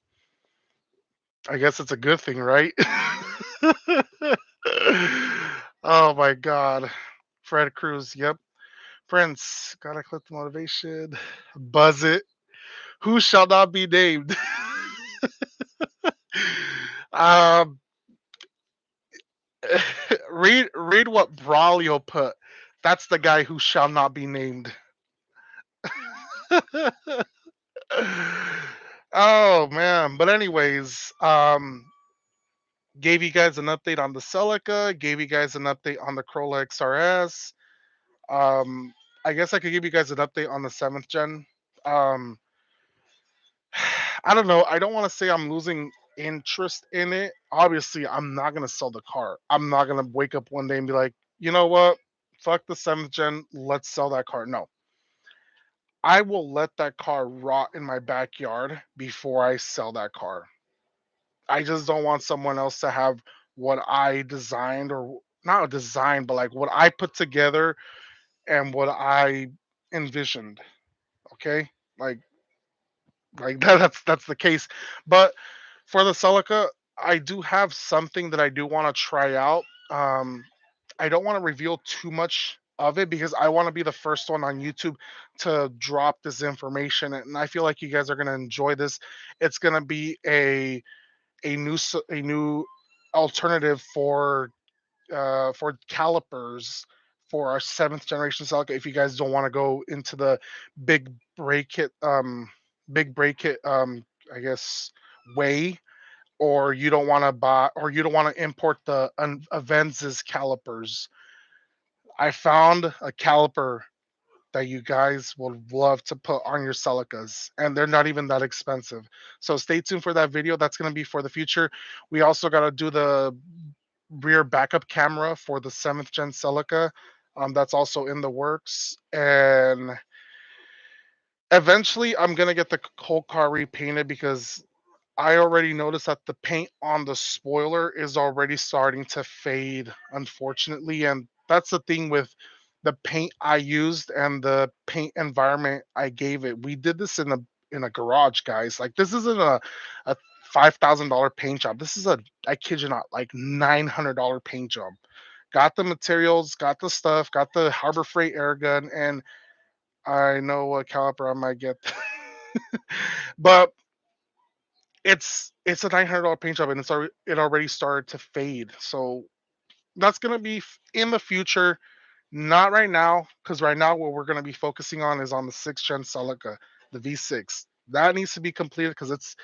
I guess it's a good thing, right? Oh my god, Fred Cruz. Yep, Prince. Gotta clip the motivation. Buzz it. Who shall not be named? um, read what Braulio put. That's the guy who shall not be named. Oh man. But anyways, gave you guys an update on the Celica, gave you guys an update on the Corolla XRS. I guess I could give you guys an update on the 7th gen. Um I don't know. I don't want to say I'm losing interest in it. Obviously, I'm not gonna sell the car. I'm not gonna wake up one day and be like, you know what? Fuck the seventh gen. Let's sell that car. No, I will let that car rot in my backyard before I sell that car. I just don't want someone else to have what I designed, or not designed, but like what I put together and what I envisioned. Okay, like that's the case. But for the Celica, I do have something that I do want to try out. Um, I don't want to reveal too much of it because I want to be the first one on YouTube to drop this information, and I feel like you guys are gonna enjoy this. It's gonna be a new alternative for calipers for our seventh generation Celica. If you guys don't want to go into the big break it, big break it, I guess way, or you don't want to buy, or you don't want to import the Avensis calipers. I found a caliper that you guys would love to put on your Celicas, and they're not even that expensive. So stay tuned for that video. That's going to be for the future. We also got to do the rear backup camera for the seventh gen Celica. That's also in the works, and eventually I'm gonna get the whole car repainted because I already noticed that the paint on the spoiler is already starting to fade, unfortunately. And that's the thing with the paint I used and the paint environment I gave it. We did this in a garage, guys. Like this isn't a $5,000 paint job. This is a, I kid you not, like $900 paint job. Got the materials, got the stuff, got the Harbor Freight air gun, and I know what caliper I might get. But it's a $900 paint job, and it already started to fade. So that's gonna be in the future, not right now, because right now what we're gonna be focusing on is on the sixth gen Celica, the V6. That needs to be completed because it's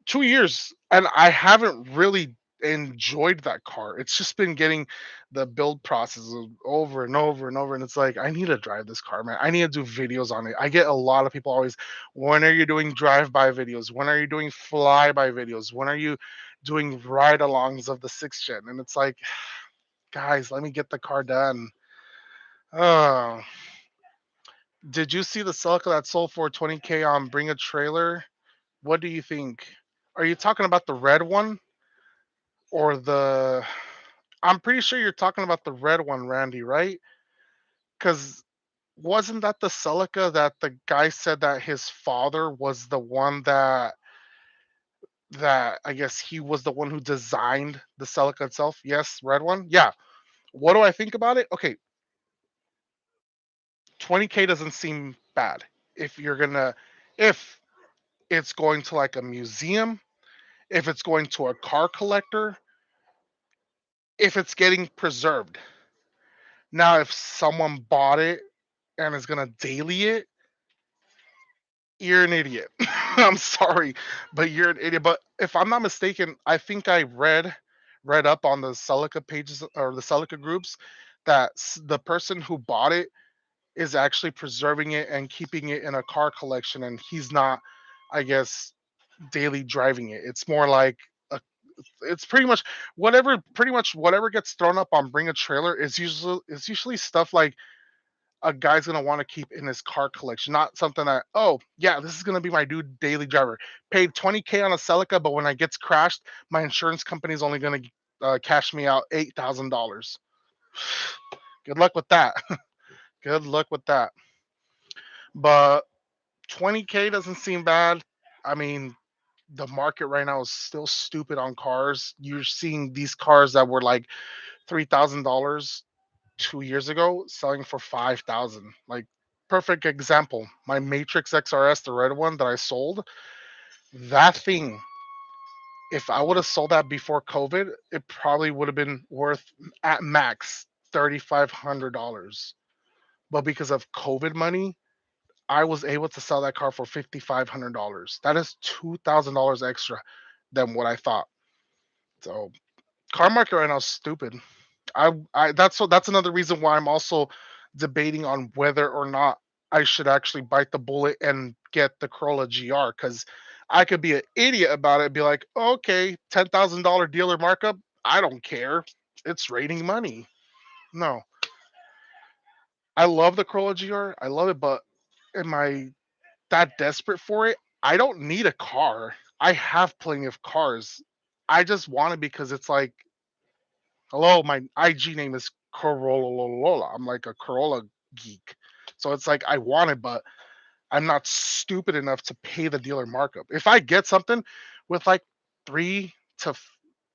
2 years, and I haven't really enjoyed that car. It's just been getting the build process over and over and over, and it's like I need to drive this car, man. I need to do videos on it. I get a lot of people always, when are you doing drive-by videos? When are you doing fly-by videos? When are you doing ride-alongs of the sixth gen? And it's like, guys, let me get the car done. Oh, did you see the Celica that sold for 20K on Bring a Trailer? What do you think? Are you talking about the red one or the? I'm pretty sure you're talking about the red one, Randy, right? Because wasn't that the Celica that the guy said that his father was the one that I guess he was the one who designed the Celica itself? Yes, red one. Yeah. What do I think about it? Okay, 20K doesn't seem bad if you're gonna, if it's going to like a museum, if it's going to a car collector, if it's getting preserved. Now, if someone bought it and is gonna daily it, you're an idiot. I'm sorry, but you're an idiot. But if I'm not mistaken, I think I read up on the Celica pages or the Celica groups that the person who bought it is actually preserving it and keeping it in a car collection, and he's not, I guess, daily driving it. It's more like a, it's pretty much whatever gets thrown up on Bring a Trailer is usually stuff like a guy's gonna want to keep in his car collection, not something that, oh yeah, this is gonna be my dude daily driver. Paid 20K on a Celica, but when I gets crashed, my insurance company is only gonna cash me out $8,000. Good luck with that. Good luck with that. But 20K doesn't seem bad. I mean, the market right now is still stupid on cars. You're seeing these cars that were like $3,000 2 years ago selling for 5,000. Like perfect example. My Matrix XRS, the red one that I sold, that thing, if I would have sold that before COVID, it probably would have been worth at max $3,500. But because of COVID money, I was able to sell that car for $5,500. That is $2,000 extra than what I thought. So car market right now is stupid. I that's another reason why I'm also debating on whether or not I should actually bite the bullet and get the Corolla GR because I could be an idiot about it and be like, okay, $10,000 dealer markup. I don't care. It's raining money. No, I love the Corolla GR. I love it, but am I that desperate for it? I don't need a car. I have plenty of cars. I just want it because it's like, hello, my IG name is Corolla. I'm like a Corolla geek. So it's like I want it, but I'm not stupid enough to pay the dealer markup. If I get something with like three to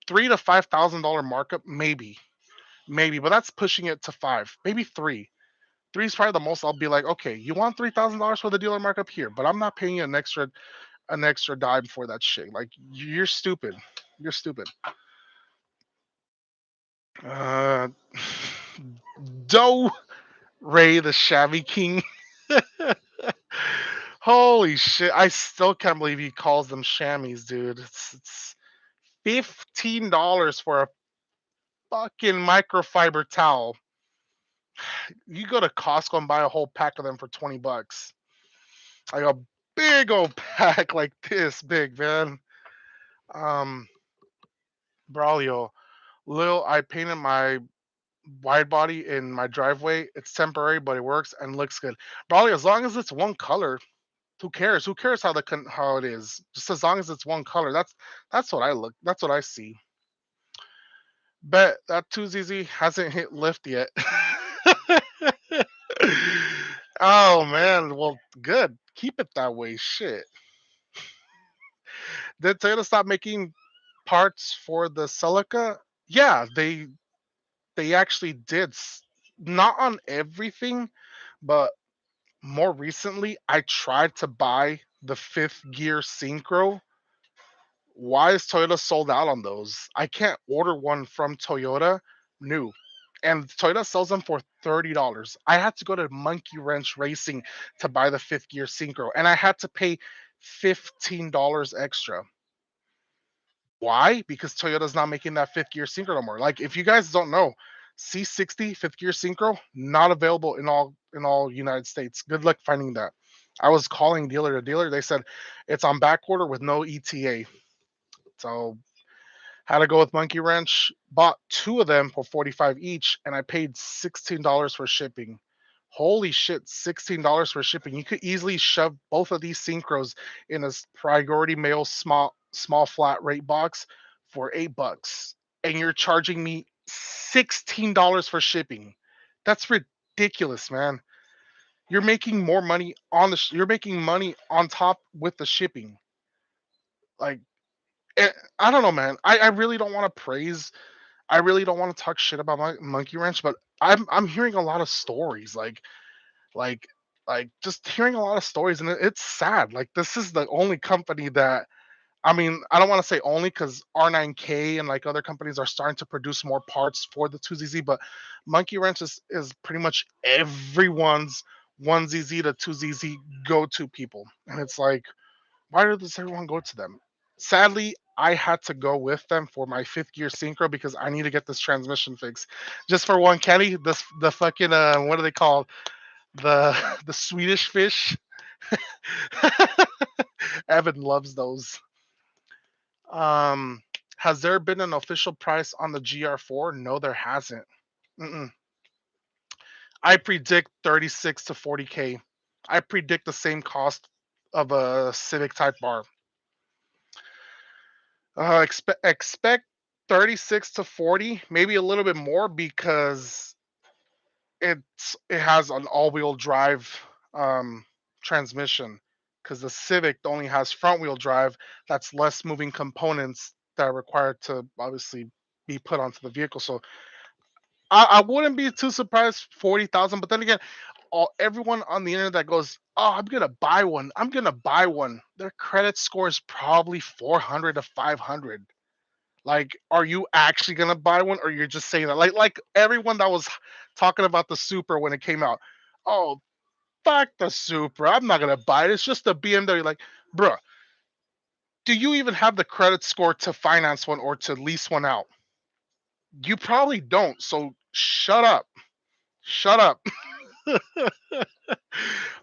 $3,000 to $5,000 markup, maybe, but that's pushing it to five, maybe three. Three is probably the most. I'll be like, okay, you want $3,000 for the dealer markup here, but I'm not paying you an extra dime for that shit. Like you're stupid. You're stupid. Uh, Doe Ray the Shabby King. Holy shit! I still can't believe he calls them chamois, dude. It's $15 for a fucking microfiber towel. You go to Costco and buy a whole pack of them for $20. Like a big old pack like this big, man. Um, Braulio, Lil, I painted my wide body in my driveway. It's temporary, but it works and looks good. Braulio, as long as it's one color, who cares? Who cares how it is? Just as long as it's one color. That's what I look. That's what I see. Bet that 2ZZ hasn't hit lift yet. Oh man, well good. Keep it that way. Shit. Did Toyota stop making parts for the Celica? Yeah, they actually did. Not on everything, but more recently I tried to buy the fifth gear synchro. Why is Toyota sold out on those? I can't order one from Toyota new. And Toyota sells them for $30. I had to go to Monkey Wrench Racing to buy the fifth gear synchro, and I had to pay $15 extra. Why? Because Toyota's not making that fifth gear synchro no more. Like if you guys don't know, C60 fifth gear synchro not available in all United States. Good luck finding that. I was calling dealer to dealer. They said it's on back order with no ETA. So had to go with Monkey Wrench. Bought two of them for 45 each, and I paid $16 for shipping. Holy shit, $16 for shipping. You could easily shove both of these synchros in a priority mail small flat rate box for $8. And you're charging me $16 for shipping. That's ridiculous, man. You're making more money you're making money on top with the shipping. Like I don't know, man. I really don't want to praise. I really don't want to talk shit about my Monkey Wrench, but I'm hearing a lot of stories, like just hearing a lot of stories, and it's sad. Like this is the only company that I mean, I don't want to say only because R9K and like other companies are starting to produce more parts for the 2ZZ, but Monkey Wrench is pretty much everyone's 1ZZ to 2ZZ go-to people, and it's like why does everyone go to them? Sadly, I had to go with them for my fifth gear synchro because I need to get this transmission fixed. Just for one, Kenny, this the fucking what are they called? The the Swedish fish. Evan loves those. Um, has there been an official price on the GR4? No, there hasn't. Mm-mm. I predict 36 to 40K. I predict the same cost of a Civic Type R. Expect 36 to 40, maybe a little bit more because it has an all-wheel drive um, transmission. Because the Civic only has front-wheel drive, that's less moving components that are required to obviously be put onto the vehicle. So I wouldn't be too surprised 40,000. But then again, everyone on the internet that goes, "Oh, I'm gonna buy one. I'm gonna buy one." Their credit score is probably 400 to 500. Like, are you actually gonna buy one, or you're just saying that? Like everyone that was talking about the Supra when it came out. Oh, fuck the Supra! I'm not gonna buy it. It's just a BMW. Like, bruh, do you even have the credit score to finance one or to lease one out? You probably don't. So shut up. Shut up.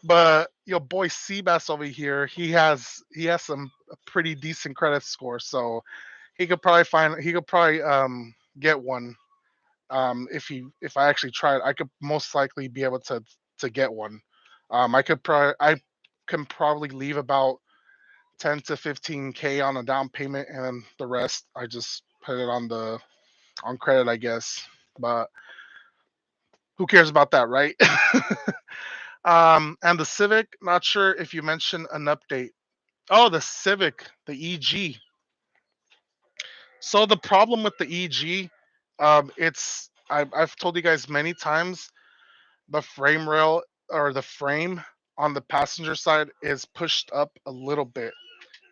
But your boy cbass over here, he has some pretty decent credit score, so he could probably get one. If I actually tried, I could most likely be able to get one. I can probably leave about 10 to 15K on a down payment, and then the rest I just put it on credit, I guess. But who cares about that, right? And the Civic, not sure if you mentioned an update. Oh, the Civic, the EG. So the problem with the EG, I've told you guys many times, the frame rail or the frame on the passenger side is pushed up a little bit,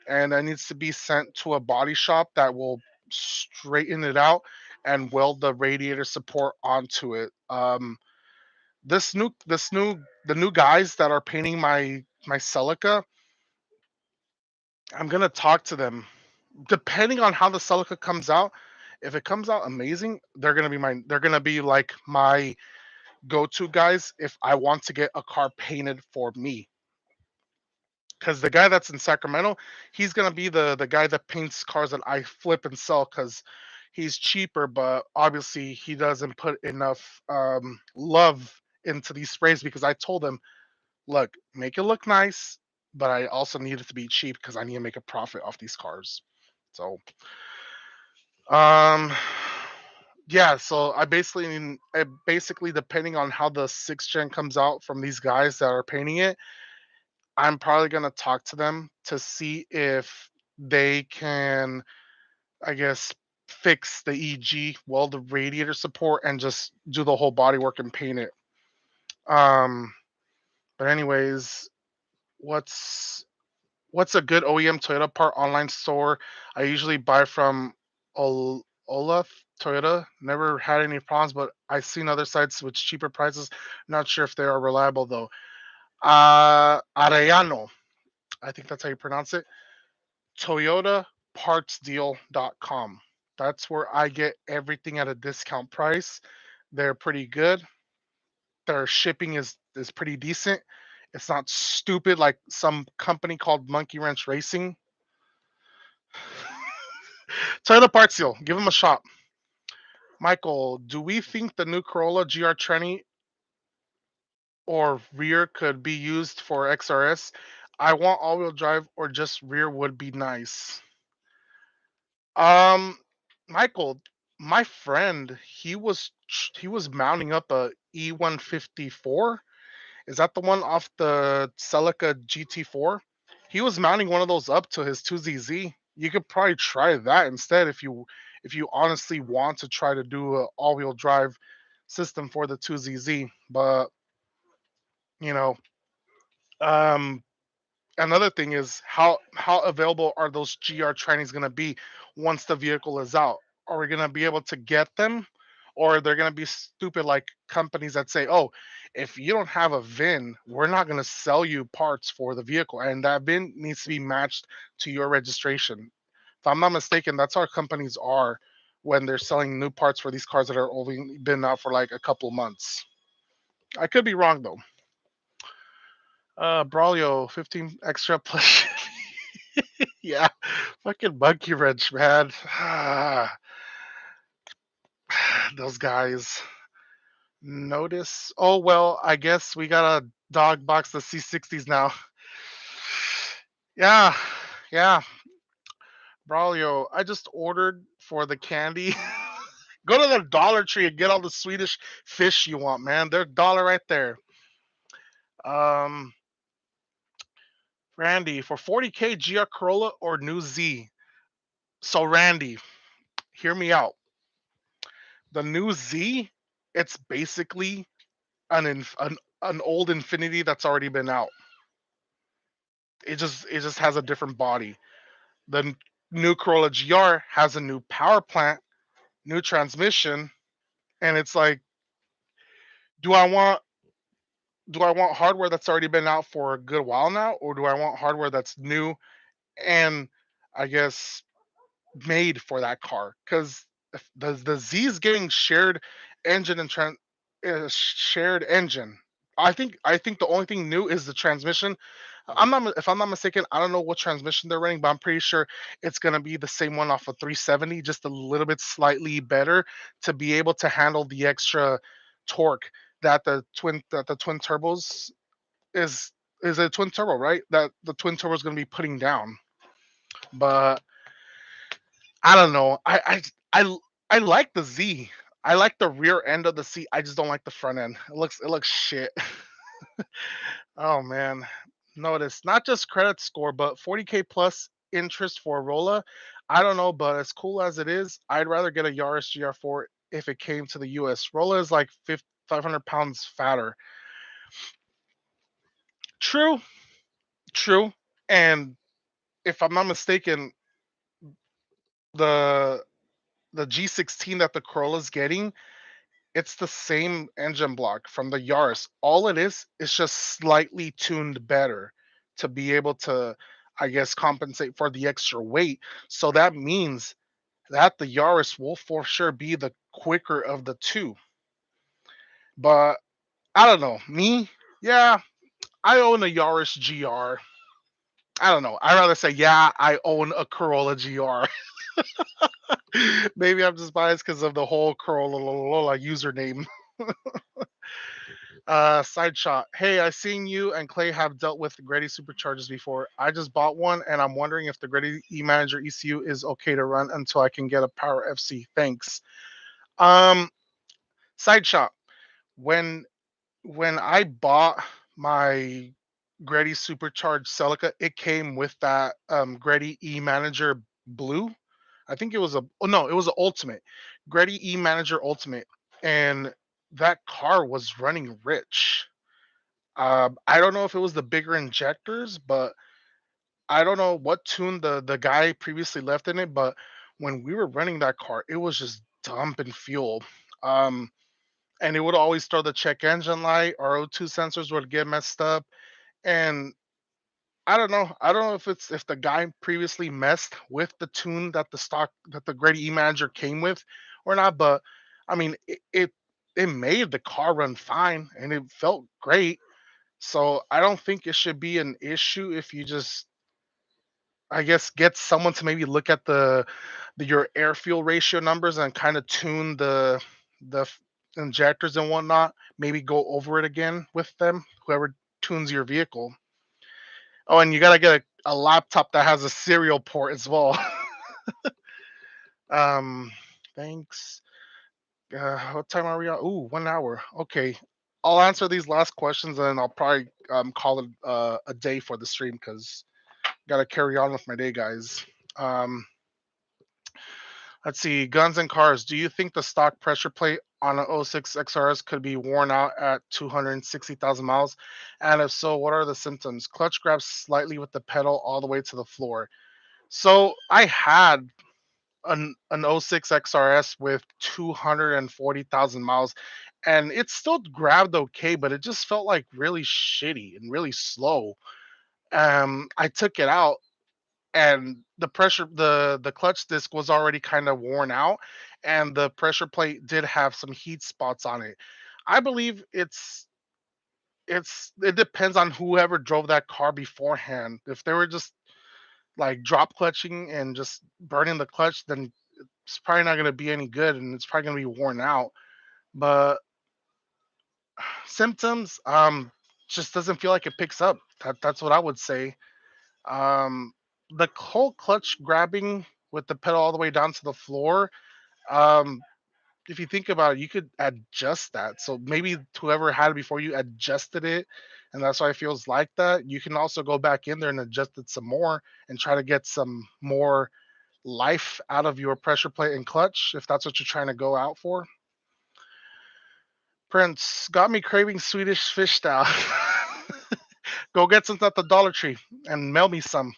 and it needs to be sent to a body shop that will straighten it out and weld the radiator support onto it. The new guys that are painting my Celica, I'm gonna talk to them. Depending on how the Celica comes out, if it comes out amazing, they're gonna be like my go-to guys if I want to get a car painted for me. Because the guy that's in Sacramento, he's gonna be the guy that paints cars that I flip and sell because he's cheaper, but obviously he doesn't put enough love into these sprays because I told him, look, make it look nice, but I also need it to be cheap because I need to make a profit off these cars. So um yeah, so I basically depending on how the sixth gen comes out from these guys that are painting it, I'm probably gonna talk to them to see if they can, I guess, fix the EG, weld the radiator support, and just do the whole body work and paint it. Um, but anyways, what's what's a good OEM Toyota part online store? I usually buy from Olaf Toyota. Never had any problems, but I've seen other sites with cheaper prices. Not sure if they are reliable though. Arellano, I think that's how you pronounce it. ToyotaPartsDeal.com. That's where I get everything at a discount price. They're pretty good. Their shipping is pretty decent. It's not stupid like some company called Monkey Wrench Racing. Toyota Parts Deal, give them a shot. Michael, do we think the new Corolla GR Tranny or rear could be used for XRS? I want all-wheel drive or just rear would be nice. Um, Michael, my friend, he was mounting up a E154. Is that the one off the Celica GT4? He was mounting one of those up to his 2ZZ. You could probably try that instead if you honestly want to try to do a all-wheel drive system for the 2ZZ. But you know, um, another thing is how available are those GR trainings going to be once the vehicle is out? Are we going to be able to get them, or they're going to be stupid like companies that say, "Oh, if you don't have a VIN, we're not going to sell you parts for the vehicle, and that VIN needs to be matched to your registration." If I'm not mistaken, that's how companies are when they're selling new parts for these cars that are only been out for like a couple months. I could be wrong though. Braulio, 15 extra plus. Yeah, fucking monkey wrench, man. Those guys. Notice. Oh well, I guess we gotta dog box the C60s now. Yeah, yeah. Braulio, I just ordered for the candy. Go to the Dollar Tree and get all the Swedish fish you want, man. They're dollar right there. Um, Randy, for 40K GR Corolla or new Z. So Randy, hear me out. The new Z, it's basically an old Infinity that's already been out. It just has a different body. The new Corolla GR has a new power plant, new transmission, and it's like, do I want do I want hardware that's already been out for a good while now, or do I want hardware that's new and I guess made for that car? Because the Z is getting shared engine and shared engine. I think the only thing new is the transmission. If I'm not mistaken, I don't know what transmission they're running, but I'm pretty sure it's gonna be the same one off of 370, just a little bit slightly better to be able to handle the extra torque that the twin turbos is is a twin turbo, right? That the twin turbo is gonna be putting down. But I don't know. I like the Z. I like the rear end of the seat. I just don't like the front end. It looks shit. Oh man. Notice not just credit score, but 40K plus interest for Rolla. I don't know, but as cool as it is, I'd rather get a Yaris GR4 if it came to the US. Rolla is like 500 pounds fatter. True, true. And if I'm not mistaken, the the G16 that the Corolla's getting, it's the same engine block from the Yaris. All it is just slightly tuned better to be able to, I guess, compensate for the extra weight. So that means that the Yaris will for sure be the quicker of the two. But I don't know. Me, yeah, I own a Yaris GR. I don't know. I'd rather say, yeah, I own a Corolla GR. Maybe I'm just biased because of the whole Corolla username. Side shot. Hey, I seen you and Clay have dealt with the Grady superchargers before. I just bought one and I'm wondering if the Grady E Manager ECU is okay to run until I can get a Power FC. Thanks. Um, Side shot. When when I bought my Grady supercharged Celica, it came with that Grady E Manager Blue. I think it was a oh no, it was an Ultimate. Grady E Manager Ultimate. And that car was running rich. I don't know if it was the bigger injectors, but I don't know what tune the guy previously left in it. But when we were running that car, it was just dumping fuel. Um, and it would always throw the check engine light. Our O2 sensors would get messed up, and I don't know. I don't know if the guy previously messed with the tune that the Grady E Manager came with or not. But I mean, it made the car run fine and it felt great. So I don't think it should be an issue if you just, I guess, get someone to maybe look at your air fuel ratio numbers and kind of tune the injectors and whatnot. Maybe go over it again with them, whoever tunes your vehicle. Oh, and you gotta get a laptop that has a serial port as well. um, Thanks. What time are we on? Ooh, 1 hour. Okay. I'll answer these last questions and then I'll probably call it a day for the stream because gotta carry on with my day, guys. Um, let's see. Guns and cars. Do you think the stock pressure plate on an '06 XRS could be worn out at 260,000 miles? And if so, what are the symptoms? Clutch grabs slightly with the pedal all the way to the floor. So I had an '06 XRS with 240,000 miles, and it still grabbed okay, but it just felt like really shitty and really slow. I took it out and the clutch disc was already kind of worn out and the pressure plate did have some heat spots on it. I believe it depends on whoever drove that car beforehand. If they were just like drop clutching and just burning the clutch, then it's probably not going to be any good and it's probably going to be worn out. But symptoms, just doesn't feel like it picks up. That's what I would say. Um, the whole clutch grabbing with the pedal all the way down to the floor. Um, if you think about it, you could adjust that. So maybe whoever had it before you adjusted it, and that's why it feels like that. You can also go back in there and adjust it some more and try to get some more life out of your pressure plate and clutch if that's what you're trying to go out for. Prince got me craving Swedish fish style. Go get some at the Dollar Tree and mail me some.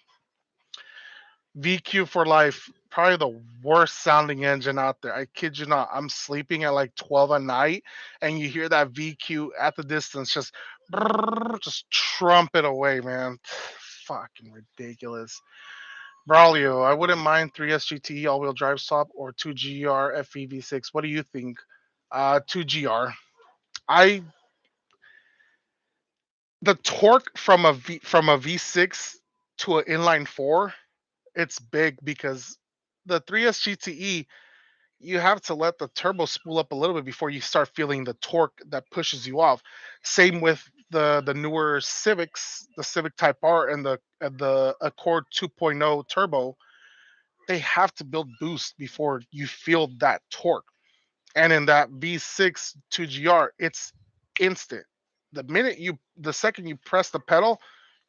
VQ for life. Probably the worst sounding engine out there. I kid you not. I'm sleeping at like 12 at night and you hear that VQ at the distance just just trumpet away, man. Fucking ridiculous. Braulio, I wouldn't mind 3S all-wheel drive swap or 2GR FEV6. What do you think? 2GR. I the torque from a V6 to an inline four, it's big because the 3S GTE, you have to let the turbo spool up a little bit before you start feeling the torque that pushes you off. Same with the newer Civics, the Civic Type R and the Accord 2.0 turbo. They have to build boost before you feel that torque. And in that V6 2GR, it's instant. The second you press the pedal,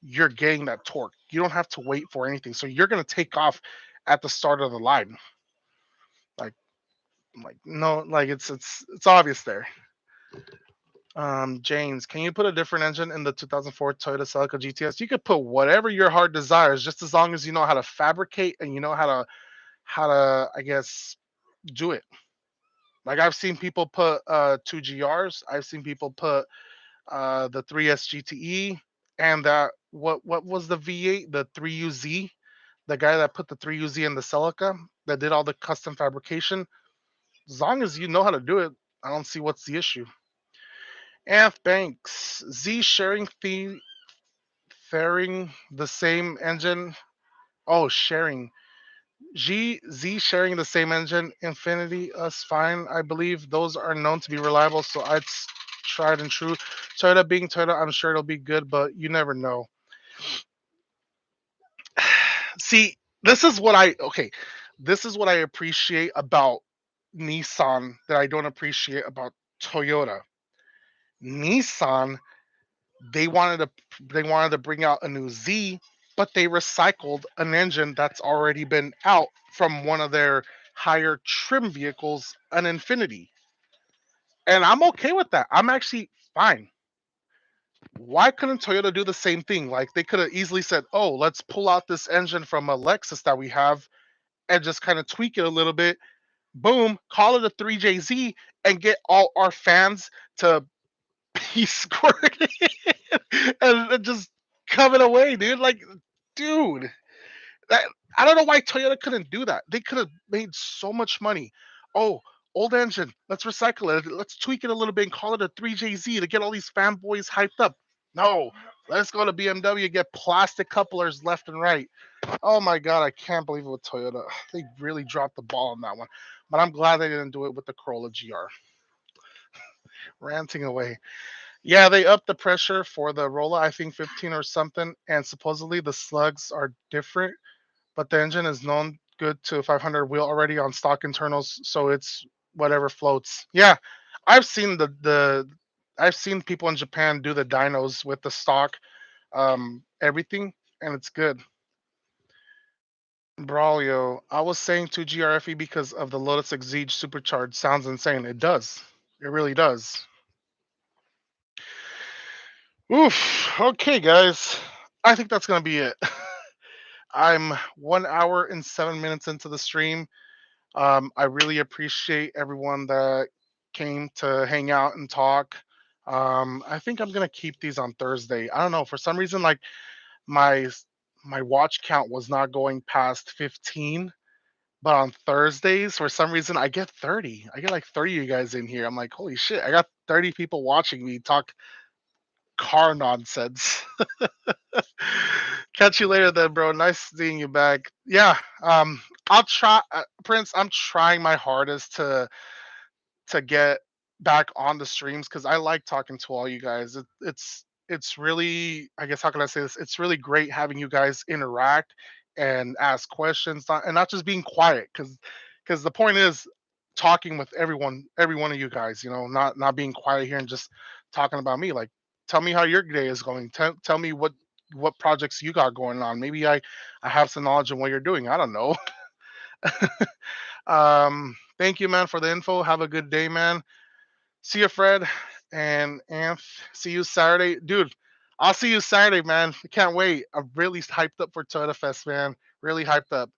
you're getting that torque. You don't have to wait for anything. So you're gonna take off at the start of the line. Like no, like it's obvious there. James, can you put a different engine in the 2004 Toyota Celica GTS? You could put whatever your heart desires, just as long as you know how to fabricate and you know how to I guess do it. Like I've seen people put two GRs. I've seen people put the 3S GTE and that what was the V8, the 3UZ, the guy that put the 3UZ in the Celica that did all the custom fabrication. As long as you know how to do it, I don't see what's the issue. Anth Banks, Z sharing the same engine. Oh, sharing. Z sharing the same engine. Infinity, us fine. I believe those are known to be reliable, so it's tried and true. Toyota being Toyota, I'm sure it'll be good, but you never know. See, this is what I okay. This is what I appreciate about Nissan that I don't appreciate about Toyota. Nissan, they wanted to they wanted to bring out a new Z, but they recycled an engine that's already been out from one of their higher trim vehicles, an Infinity. And I'm okay with that. I'm actually fine. Why couldn't Toyota do the same thing? Like they could have easily said, "Oh, let's pull out this engine from a Lexus that we have and just kind of tweak it a little bit. Boom, call it a 3JZ and get all our fans to be squirted and just coming away, dude. Like, dude, that I don't know why Toyota couldn't do that. They could have made so much money. Oh, old engine, let's recycle it. Let's tweak it a little bit and call it a 3JZ to get all these fanboys hyped up. No, let's go to BMW, get plastic couplers left and right. Oh my god, I can't believe it with Toyota. They really dropped the ball on that one. But I'm glad they didn't do it with the Corolla GR. Ranting away. Yeah, they upped the pressure for the Rolla, I think 15 or something, and supposedly the slugs are different, but the engine is known good to 500 wheel already on stock internals, so it's whatever floats. Yeah, I've seen I've seen people in Japan do the dynos with the stock everything, and it's good. Braulio, I was saying to GRFE because of the Lotus Exige supercharged. Sounds insane. It does. It really does. Oof. Okay, guys. I think that's gonna be it. I'm 1 hour and 7 minutes into the stream. I really appreciate everyone that came to hang out and talk. I think I'm gonna keep these on Thursday. I don't know. For some reason, like my my watch count was not going past 15. But on Thursdays, for some reason, I get 30. I get like 30 of you guys in here. I'm like, holy shit, I got 30 people watching me talk car nonsense. Catch you later then, bro. Nice seeing you back. Yeah, I'll try, Prince. I'm trying my hardest to get back on the streams because I like talking to all you guys. It's really, I guess, how can I say this? It's really great having you guys interact and ask questions and not just being quiet because the point is talking with every one of you guys. You know, not being quiet here and just talking about me. Like, tell me how your day is going. Tell me what projects you got going on. Maybe I have some knowledge on what you're doing. I don't know. Thank you, man, for the info. Have a good day, man. See you, Fred and Anth. See you Saturday, dude. I'll see you Saturday, man. I can't wait. I'm really hyped up for Toyotafest, man. Really hyped up.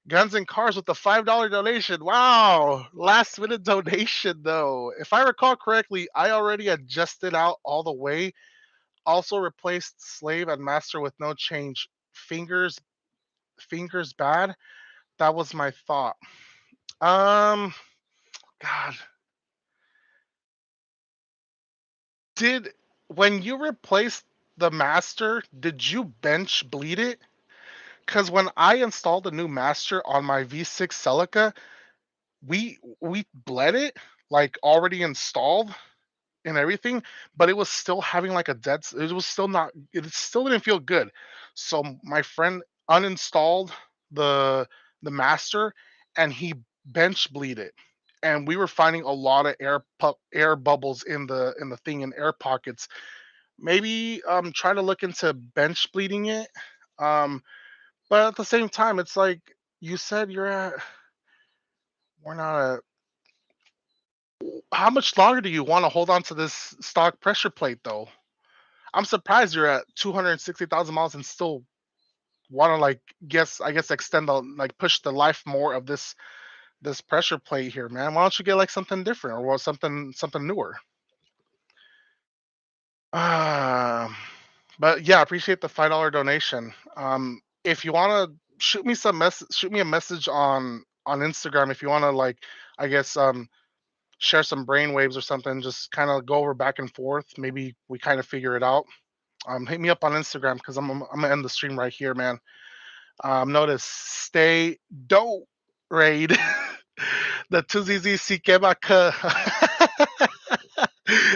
Guns and Cars with the $5 donation. Wow, last minute donation though. If I recall correctly, I already adjusted out all the way. Also replaced slave and master with no change. Fingers bad. That was my thought. God, did when you replaced the master, did you bench bleed it? Because when I installed a new master on my V6 Celica, we bled it like already installed and everything, but it was still having like a it was still not, it still didn't feel good. So my friend uninstalled the the master and he bench bleed it. And we were finding a lot of air bubbles in the thing in air pockets. Maybe try to look into bench bleeding it. Um but at the same time it's like you said you're at, we're not at, how much longer do you want to hold on to this stock pressure plate though? I'm surprised you're at 260,000 miles and still want to like I guess extend the like push the life more of this pressure plate here, man. Why don't you get like something different or something newer? Um, but yeah, I appreciate the $5 donation. If you want to shoot me a message on Instagram if you want to like, I guess share some brainwaves or something. Just kind of go over back and forth. Maybe we kind of figure it out. Hit me up on Instagram because I'm gonna end the stream right here, man. Notice stay dope raid the 2ZZ Sikemaka.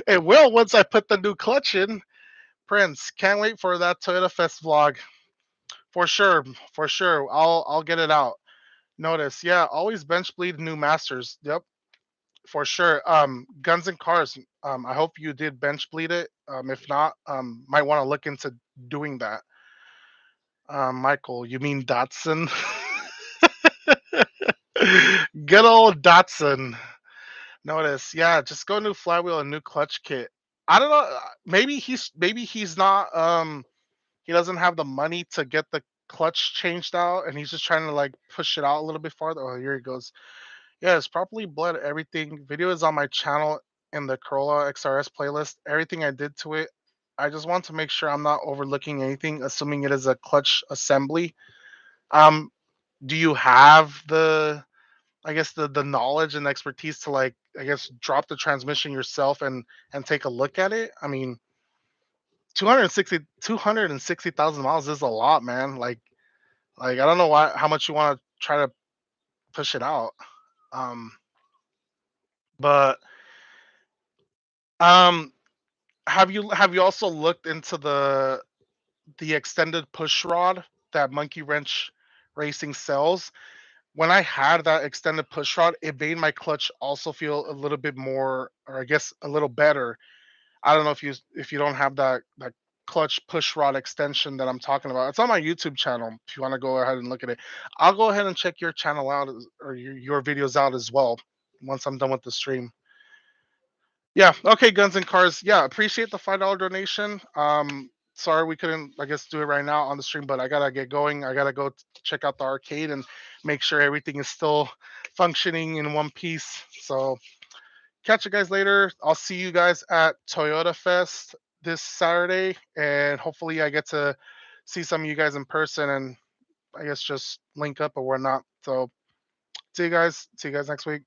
It will once I put the new clutch in. Prince, can't wait for that Toyota Fest vlog. For sure, for sure. I'll get it out. Notice, yeah, always bench bleed new masters. Yep, for sure. Guns and cars. I hope you did bench bleed it. If not, might want to look into doing that. Michael, you mean Datsun? Good old Datsun. Notice, yeah, just go new flywheel and new clutch kit. I don't know. Maybe he's not he doesn't have the money to get the clutch changed out and he's just trying to like push it out a little bit farther. Oh, here he goes. Yeah, it's properly bled everything. Video is on my channel in the Corolla XRS playlist. Everything I did to it. I just want to make sure I'm not overlooking anything, assuming it is a clutch assembly. Um, do you have the, I guess the knowledge and expertise to like, I guess, drop the transmission yourself and take a look at it? I mean, 260,000 miles is a lot, man. Like I don't know why how much you want to try to push it out. Um, but um, have you also looked into the extended push rod that Monkey Wrench Racing sells? When I had that extended push rod, it made my clutch also feel a little bit more, or I guess a little better. I don't know if you don't have that clutch push rod extension that I'm talking about. It's on my YouTube channel. If you want to go ahead and look at it, I'll go ahead and check your channel out or your videos out as well once I'm done with the stream. Yeah. Okay. Guns and cars. Yeah. Appreciate the $5 donation. Sorry we couldn't, I guess, do it right now on the stream, but I gotta get going. I gotta go check out the arcade and make sure everything is still functioning in one piece. So catch you guys later. I'll see you guys at Toyota Fest this Saturday, and hopefully I get to see some of you guys in person and I guess just link up or whatnot. So see you guys. See you guys next week.